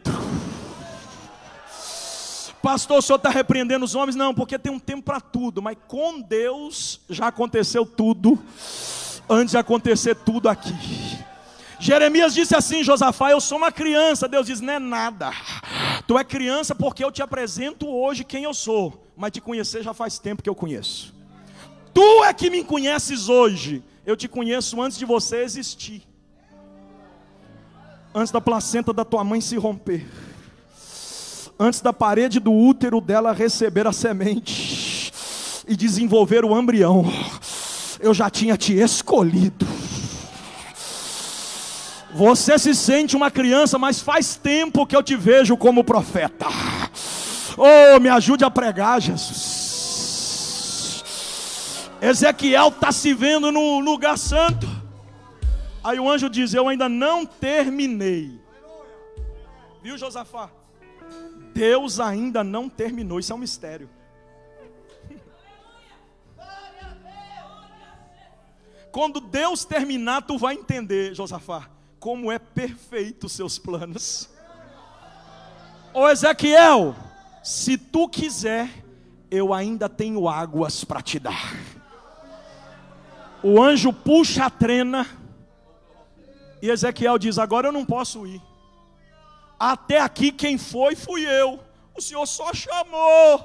[SPEAKER 1] Pastor, o senhor está repreendendo os homens? Não, porque tem um tempo para tudo. Mas com Deus já aconteceu tudo antes de acontecer tudo aqui. Jeremias disse assim: Josafá, eu sou uma criança. Deus diz: não é nada. Tu é criança porque eu te apresento hoje quem eu sou. Mas te conhecer já faz tempo que eu conheço. Tu é que me conheces hoje. Eu te conheço antes de você existir. Antes da placenta da tua mãe se romper. Antes da parede do útero dela receber a semente e desenvolver o embrião, eu já tinha te escolhido. Você se sente uma criança, mas faz tempo que eu te vejo como profeta. Oh, me ajude a pregar, Jesus. Ezequiel está se vendo no lugar santo. Aí o anjo diz: eu ainda não terminei. Viu, Josafá? Deus ainda não terminou. Isso é um mistério. Quando Deus terminar, tu vai entender, Josafá, como é perfeito os seus planos. Ô Ezequiel, se tu quiser, eu ainda tenho águas para te dar. O anjo puxa a trena e Ezequiel diz: agora eu não posso ir. Até aqui quem foi, fui eu. O Senhor só chamou.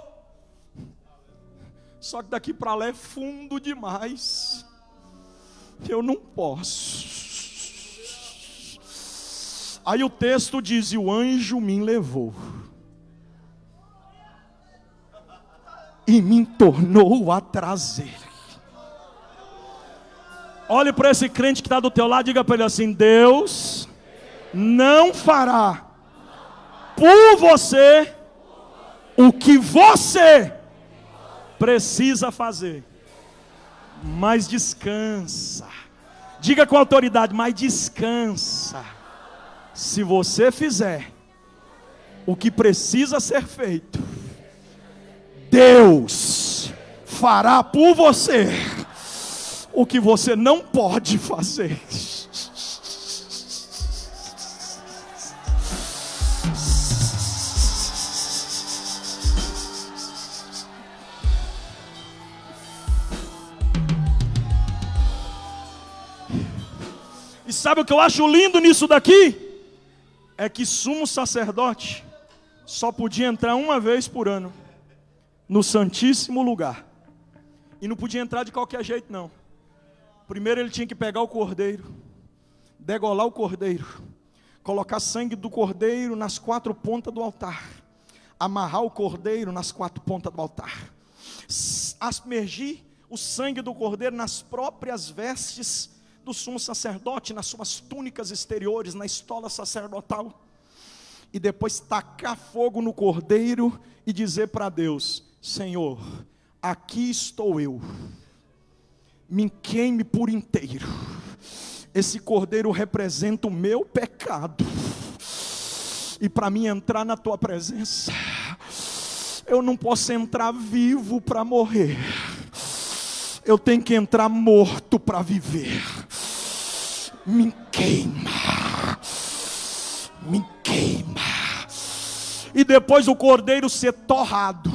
[SPEAKER 1] Só que daqui para lá é fundo demais. Eu não posso. Aí o texto diz: e o anjo me levou e me tornou a trazer. Olhe para esse crente que está do teu lado, diga para ele assim: Deus não fará por você o que você precisa fazer, mas descansa. Diga com autoridade: mas descansa. Se você fizer o que precisa ser feito, Deus fará por você o que você não pode fazer. E sabe o que eu acho lindo nisso daqui? É que sumo sacerdote só podia entrar uma vez por ano no Santíssimo Lugar. E não podia entrar de qualquer jeito não. Primeiro ele tinha que pegar o cordeiro, degolar o cordeiro, colocar sangue do cordeiro nas 4 pontas do altar, amarrar o cordeiro nas 4 pontas do altar, aspergir o sangue do cordeiro nas próprias vestes do sumo sacerdote, nas suas túnicas exteriores, na estola sacerdotal, e depois tacar fogo no cordeiro e dizer para Deus: Senhor, aqui estou eu, me queime por inteiro. Esse cordeiro representa o meu pecado, e para mim entrar na tua presença, eu não posso entrar vivo para morrer, eu tenho que entrar morto para viver. Me queima, me queima. E depois o cordeiro ser torrado,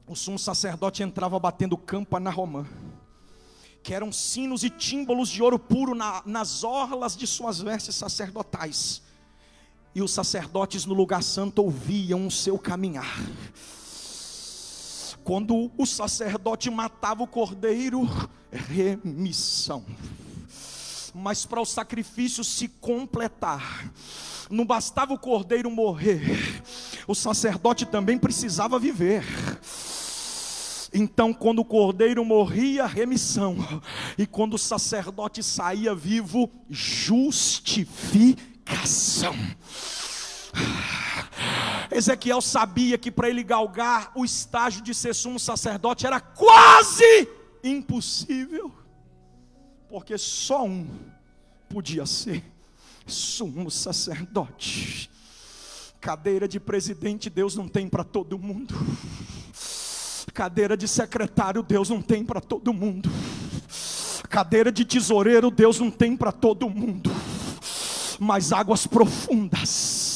[SPEAKER 1] o sumo sacerdote entrava batendo campana romã, que eram sinos e tímbalos de ouro puro nas orlas de suas vestes sacerdotais. E os sacerdotes no lugar santo ouviam o seu caminhar. Quando o sacerdote matava o cordeiro, remissão. Mas para o sacrifício se completar, não bastava o cordeiro morrer, o sacerdote também precisava viver. Então quando o cordeiro morria, remissão, e quando o sacerdote saía vivo, justificação. Ezequiel sabia que para ele galgar o estágio de ser sumo sacerdote era quase impossível, porque só um podia ser sumo sacerdote. Cadeira de presidente Deus não tem para todo mundo, cadeira de secretário Deus não tem para todo mundo, cadeira de tesoureiro Deus não tem para todo mundo, mas águas profundas,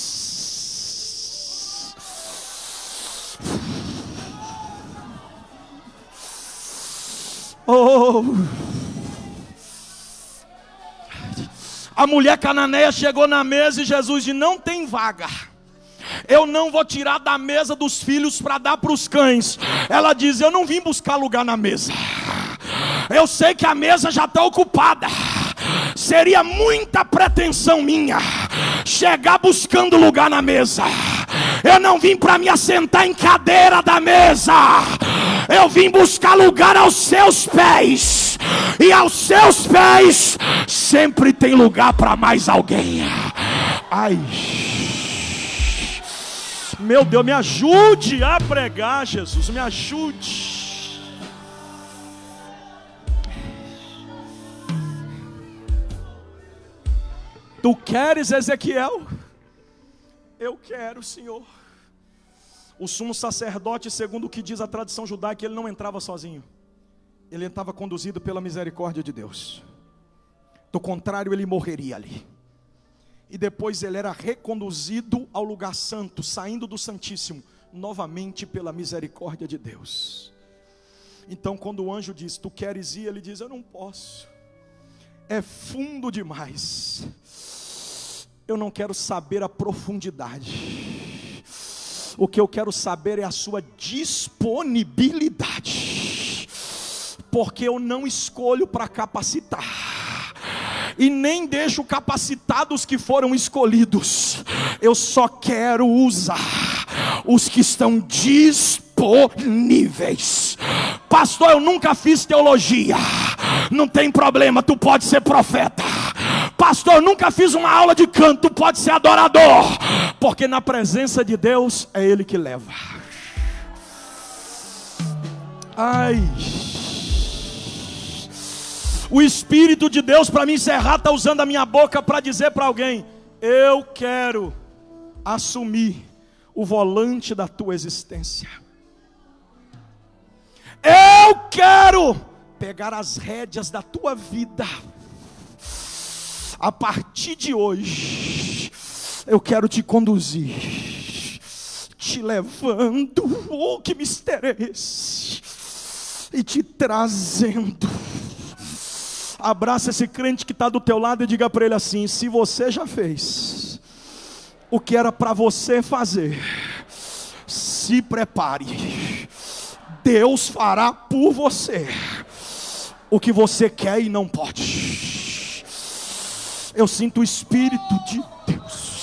[SPEAKER 1] oh, a mulher cananeia chegou na mesa e Jesus disse: não tem vaga, eu não vou tirar da mesa dos filhos para dar para os cães. Ela diz: eu não vim buscar lugar na mesa, eu sei que a mesa já está ocupada, seria muita pretensão minha chegar buscando lugar na mesa. Eu não vim para me assentar em cadeira da mesa, eu vim buscar lugar aos seus pés, e aos seus pés sempre tem lugar para mais alguém. Ai, meu Deus, me ajude a pregar, Jesus, me ajude. Tu queres, Ezequiel? Eu quero, Senhor. O sumo sacerdote, segundo o que diz a tradição judaica, ele não entrava sozinho, ele estava conduzido pela misericórdia de Deus. Do contrário, ele morreria ali. E depois ele era reconduzido ao lugar santo, saindo do Santíssimo, novamente pela misericórdia de Deus. Então quando o anjo diz: tu queres ir? Ele diz: eu não posso, é fundo demais, eu não quero saber a profundidade, o que eu quero saber é a sua disponibilidade, porque eu não escolho para capacitar, e nem deixo capacitados que foram escolhidos, eu só quero usar os que estão disponíveis. Pastor, eu nunca fiz teologia, não tem problema, tu pode ser profeta. Pastor, eu nunca fiz uma aula de canto, tu pode ser adorador, porque na presença de Deus é Ele que leva. Ai, o Espírito de Deus, para me encerrar, está usando a minha boca para dizer para alguém: eu quero assumir o volante da tua existência, eu quero pegar as rédeas da tua vida. A partir de hoje eu quero te conduzir, te levando, oh que mistério é esse, e te trazendo Abraça esse crente que está do teu lado e diga para ele assim: se você já fez o que era para você fazer, se prepare, Deus fará por você o que você quer e não pode. Eu sinto o Espírito de Deus.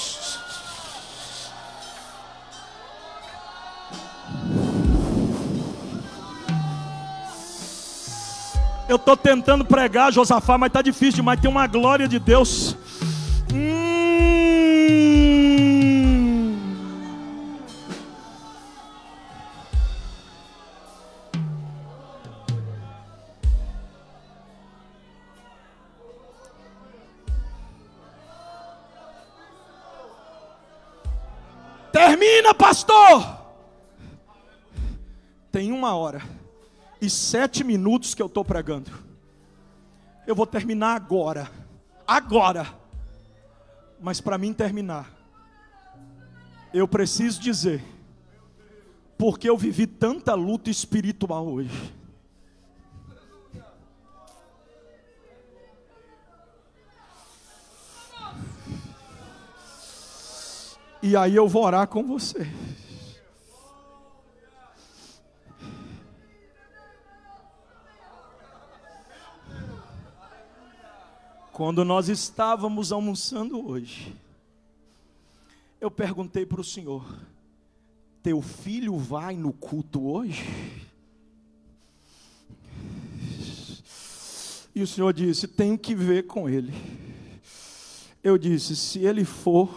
[SPEAKER 1] Eu estou tentando pregar, Josafá, mas está difícil demais. Tem uma glória de Deus. Termina, pastor. Tem 1h07 que eu estou pregando. Eu vou terminar agora. Mas para mim terminar, eu preciso dizer porque eu vivi tanta luta espiritual hoje. E aí eu vou orar com você. Quando nós estávamos almoçando hoje, eu perguntei para o Senhor: teu filho vai no culto hoje? E o Senhor disse: tenho que ver com ele. Eu disse: se ele for,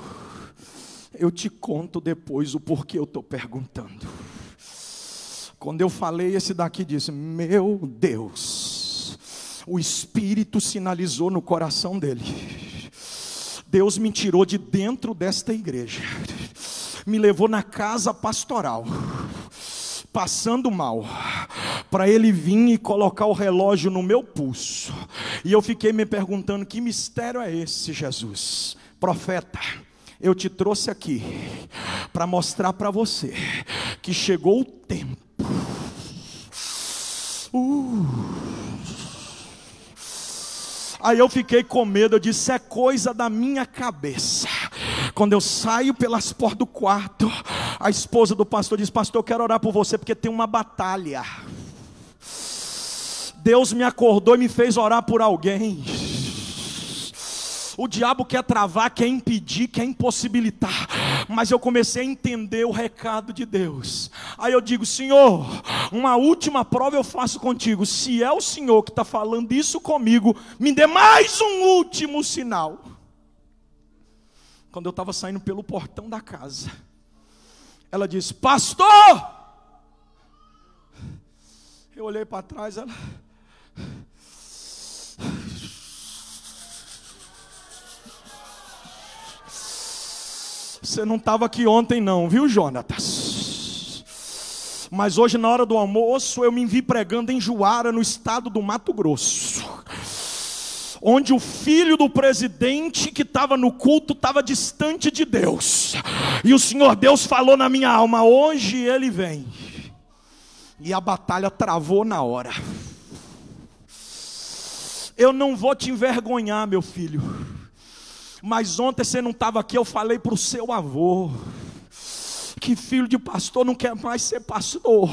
[SPEAKER 1] eu te conto depois o porquê eu estou perguntando. Quando eu falei, esse daqui disse: meu Deus, o Espírito sinalizou no coração dele. Deus me tirou de dentro desta igreja, me levou na casa pastoral, passando mal, para ele vir e colocar o relógio no meu pulso. E eu fiquei me perguntando: que mistério é esse, Jesus? Profeta, eu te trouxe aqui para mostrar para você que chegou o tempo. Aí eu fiquei com medo, eu disse: é coisa da minha cabeça. Quando eu saio pelas portas do quarto, a esposa do pastor diz: pastor, eu quero orar por você porque tem uma batalha. Deus me acordou e me fez orar por alguém. O diabo quer travar, quer impedir, quer impossibilitar. Mas eu comecei a entender o recado de Deus. Aí eu digo: Senhor, uma última prova eu faço contigo. Se é o Senhor que está falando isso comigo, me dê mais um último sinal. Quando eu estava saindo pelo portão da casa, ela disse: pastor! Eu olhei para trás, ela... Você não estava aqui ontem não, viu, Jonatas? Mas hoje na hora do almoço eu me vi pregando em Juara, no estado do Mato Grosso, onde o filho do presidente que estava no culto estava distante de Deus. E o Senhor Deus falou na minha alma: hoje ele vem. E a batalha travou na hora. Eu não vou te envergonhar, meu filho, mas ontem você não estava aqui, eu falei para o seu avô que filho de pastor não quer mais ser pastor.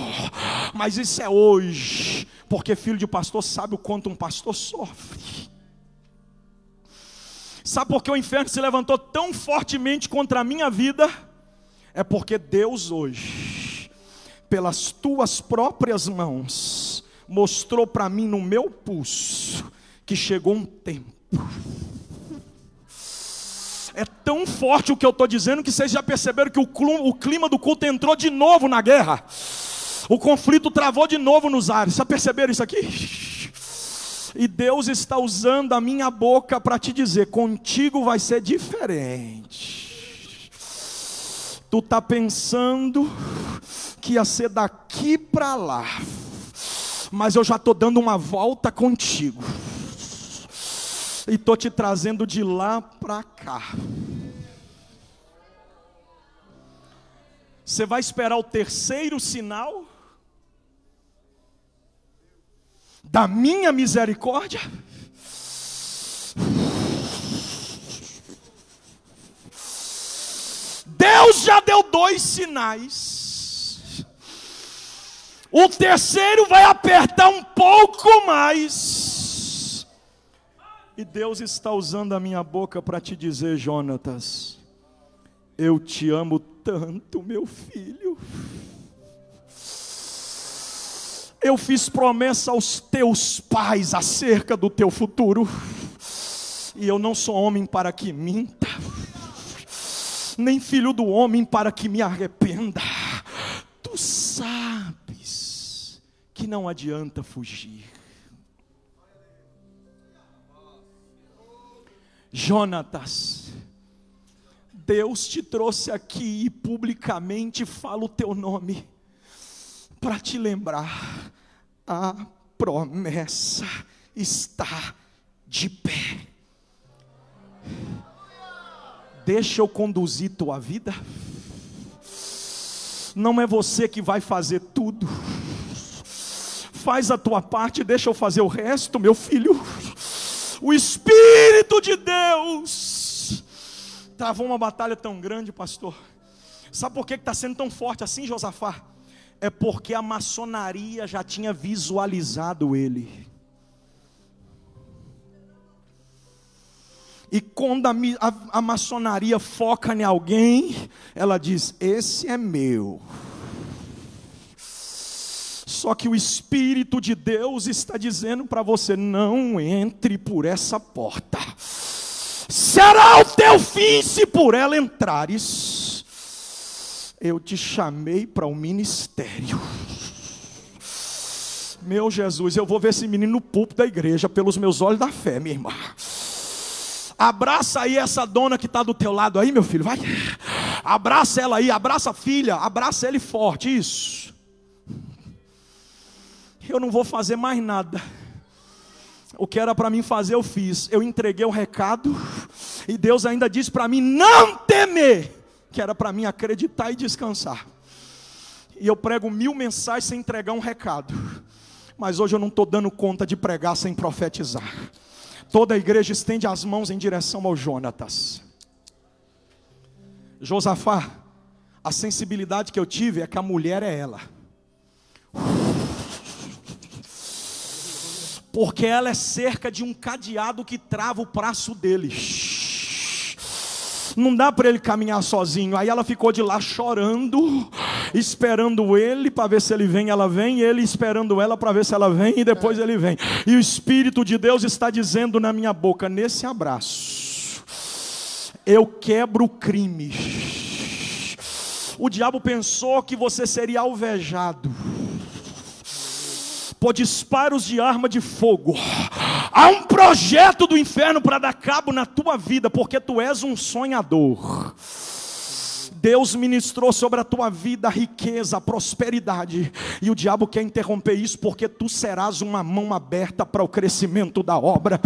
[SPEAKER 1] Mas isso é hoje, porque filho de pastor sabe o quanto um pastor sofre. Sabe por que o inferno se levantou tão fortemente contra a minha vida? É porque Deus hoje, pelas tuas próprias mãos, mostrou para mim no meu pulso que chegou um tempo. É tão forte o que eu estou dizendo que vocês já perceberam que o clima do culto entrou de novo na guerra. O conflito travou de novo nos ares. Já perceberam isso aqui? E Deus está usando a minha boca para te dizer: contigo vai ser diferente. Tu está pensando que ia ser daqui para lá, mas eu já estou dando uma volta contigo. E estou te trazendo de lá para cá. Você vai esperar o terceiro sinal da minha misericórdia? Deus já deu 2 sinais. O terceiro vai apertar um pouco mais. E Deus está usando a minha boca para te dizer: Jonatas, eu te amo tanto, meu filho. Eu fiz promessa aos teus pais acerca do teu futuro. E eu não sou homem para que minta, nem filho do homem para que me arrependa. Tu sabes que não adianta fugir. Jonatas, Deus te trouxe aqui e publicamente fala o teu nome para te lembrar: a promessa está de pé. Deixa eu conduzir tua vida. Não é você que vai fazer tudo. Faz a tua parte, deixa eu fazer o resto, meu filho. O Espírito de Deus travou uma batalha tão grande, pastor. Sabe por que está sendo tão forte assim, Josafá? É porque a maçonaria já tinha visualizado ele. E quando a maçonaria foca em alguém, ela diz: esse é meu. Só que o Espírito de Deus está dizendo para você: não entre por essa porta. Será o teu fim se por ela entrares. Eu te chamei para o ministério. Meu Jesus, eu vou ver esse menino no púlpito da igreja pelos meus olhos da fé, minha irmã. Abraça aí essa dona que está do teu lado aí, meu filho, vai. Abraça ela aí, abraça a filha, abraça ele forte, isso. Eu não vou fazer mais nada. O que era para mim fazer, eu fiz. Eu entreguei o recado, e Deus ainda disse para mim não temer, que era para mim acreditar e descansar. E eu prego 1000 mensagens sem entregar um recado. Mas hoje eu não estou dando conta de pregar sem profetizar. Toda a igreja estende as mãos em direção ao Jonatas. Josafá, a sensibilidade que eu tive é que a mulher é ela. Porque ela é cerca de um cadeado que trava o braço dele. Não dá para ele caminhar sozinho. Aí ela ficou de lá chorando, esperando ele para ver se ele vem. Ela vem, e ele esperando ela para ver se ela vem, e depois ele vem. E o Espírito de Deus está dizendo na minha boca: nesse abraço eu quebro o crime. O diabo pensou que você seria alvejado por disparos de arma de fogo. Há um projeto do inferno para dar cabo na tua vida, porque tu és um sonhador. Deus ministrou sobre a tua vida a riqueza, a prosperidade, e o diabo quer interromper isso, porque tu serás uma mão aberta para o crescimento da obra.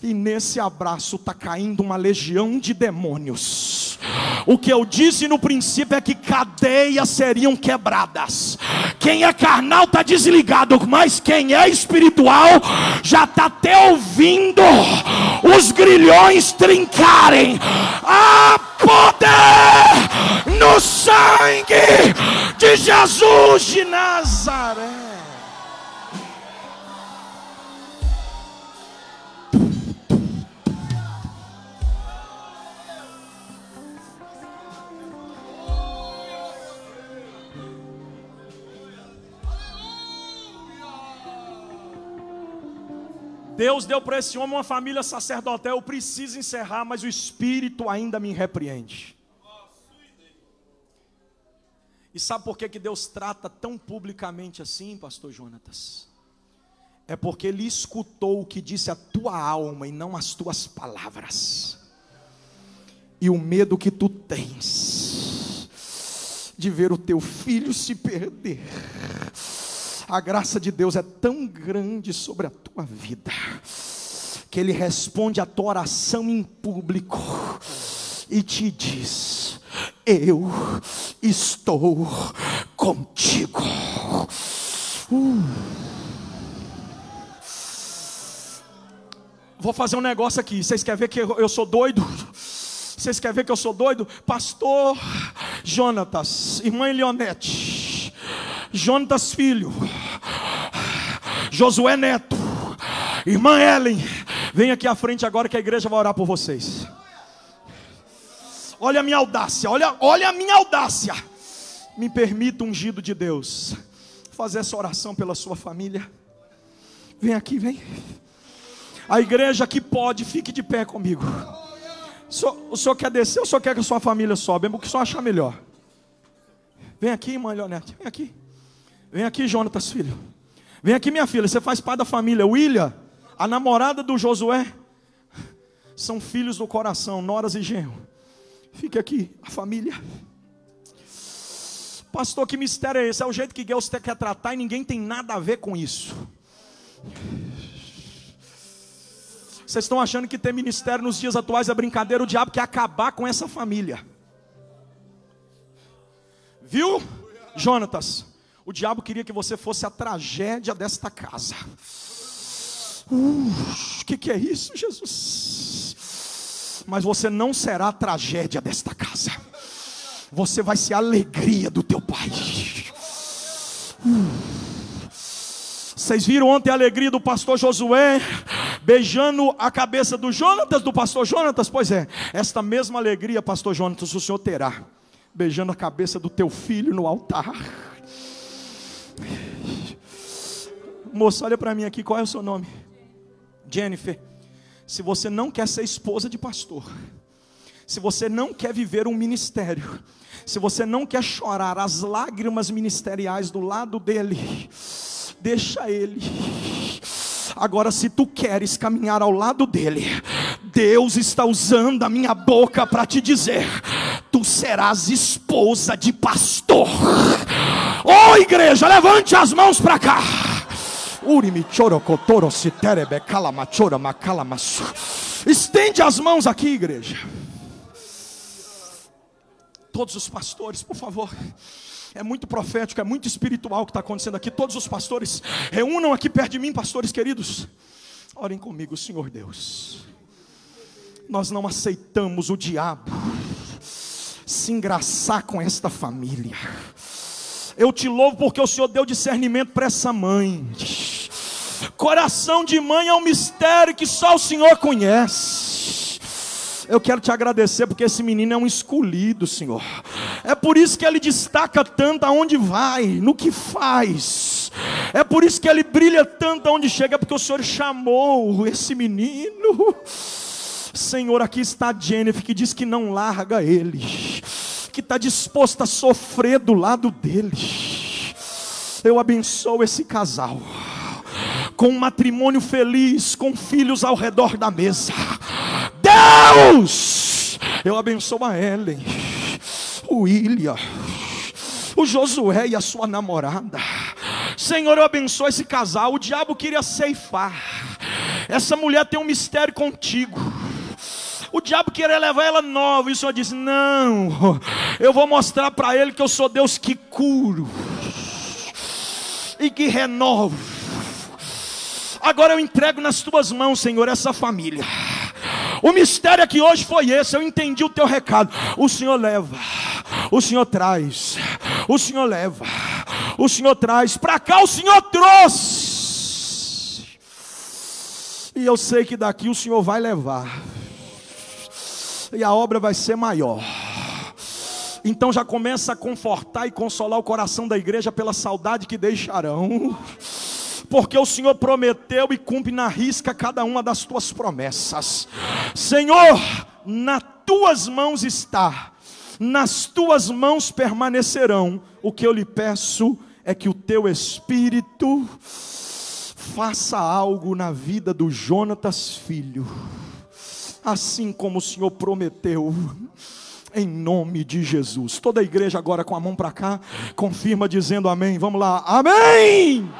[SPEAKER 1] E nesse abraço está caindo uma legião de demônios. O que eu disse no princípio é que cadeias seriam quebradas. Quem é carnal está desligado, mas quem é espiritual já está até ouvindo os grilhões trincarem. Há poder no sangue de Jesus de Nazaré. Deus deu para esse homem uma família sacerdotal. Eu preciso encerrar, mas o Espírito ainda me repreende. E sabe por que Deus trata tão publicamente assim, pastor Jonatas? É porque Ele escutou o que disse a tua alma e não as tuas palavras. E o medo que tu tens de ver o teu filho se perder, a graça de Deus é tão grande sobre a tua vida, que Ele responde a tua oração em público e te diz: eu estou contigo. Vou fazer um negócio aqui. Vocês querem ver que eu sou doido? Vocês querem ver que eu sou doido? Pastor Jonatas, irmã Elionete, Jonatas filho, Josué neto, irmã Ellen, vem aqui à frente agora que a igreja vai orar por vocês. Olha a minha audácia, olha a minha audácia. Me permita, ungido de Deus, fazer essa oração pela sua família. Vem aqui, vem. A igreja que pode, fique de pé comigo. O senhor quer descer ou o senhor quer que a sua família sobe? O que o senhor achar melhor. Vem aqui, irmã Leonete, vem aqui. Vem aqui, Jonatas, filho. Vem aqui, minha filha, você faz parte da família. William, a namorada do Josué, são filhos do coração, noras e genro. Fique aqui, a família. Pastor, que mistério é esse? É o jeito que Deus quer tratar e ninguém tem nada a ver com isso. Vocês estão achando que ter ministério nos dias atuais é brincadeira? O diabo quer acabar com essa família. Viu, Jonatas? O diabo queria que você fosse a tragédia desta casa. Que é isso, Jesus? Mas você não será a tragédia desta casa. Você vai ser a alegria do teu pai. Vocês viram ontem a alegria do pastor Josué beijando a cabeça do Jonatas, do pastor Jonatas? Pois é, esta mesma alegria, pastor Jonatas, o senhor terá beijando a cabeça do teu filho no altar. Moça, olha para mim aqui, qual é o seu nome? Jennifer. Se você não quer ser esposa de pastor, se você não quer viver um ministério, se você não quer chorar as lágrimas ministeriais do lado dele, deixa ele. Agora, se tu queres caminhar ao lado dele, Deus está usando a minha boca para te dizer: tu serás esposa de pastor. Ô igreja, levante as mãos para cá. Estende as mãos aqui, igreja. Todos os pastores, por favor. É muito profético, é muito espiritual o que está acontecendo aqui. Todos os pastores, reúnam aqui perto de mim, pastores queridos. Orem comigo, Senhor Deus. Nós não aceitamos o diabo se engraçar com esta família. Eu te louvo porque o Senhor deu discernimento para essa mãe. Coração de mãe é um mistério que só o Senhor conhece. Eu quero te agradecer porque esse menino é um escolhido, Senhor. É por isso que ele destaca tanto aonde vai, no que faz. É por isso que ele brilha tanto aonde chega, porque o Senhor chamou esse menino. Senhor, aqui está a Jennifer, que diz que não larga ele, que está disposta a sofrer do lado dele. Eu abençoo esse casal com um matrimônio feliz, com filhos ao redor da mesa. Deus, eu abençoo a Ellen, o William, o Josué e a sua namorada. Senhor, eu abençoo esse casal. O diabo queria ceifar. Essa mulher tem um mistério contigo. O diabo queria levar ela nova, e o Senhor disse: não, eu vou mostrar para ele que eu sou Deus que curo e que renovo. Agora eu entrego nas tuas mãos, Senhor, essa família. O mistério aqui hoje foi esse. Eu entendi o teu recado. O Senhor leva, o Senhor traz, o Senhor leva, o Senhor traz. Para cá o Senhor trouxe, e eu sei que daqui o Senhor vai levar, e a obra vai ser maior. Então já começa a confortar e consolar o coração da igreja pela saudade que deixarão, porque o Senhor prometeu e cumpre na risca cada uma das tuas promessas. Senhor, nas tuas mãos está, nas tuas mãos permanecerão. O que eu lhe peço é que o teu Espírito faça algo na vida do Jonatas filho, assim como o Senhor prometeu, em nome de Jesus. Toda a igreja agora com a mão para cá, confirma dizendo amém. Vamos lá, amém.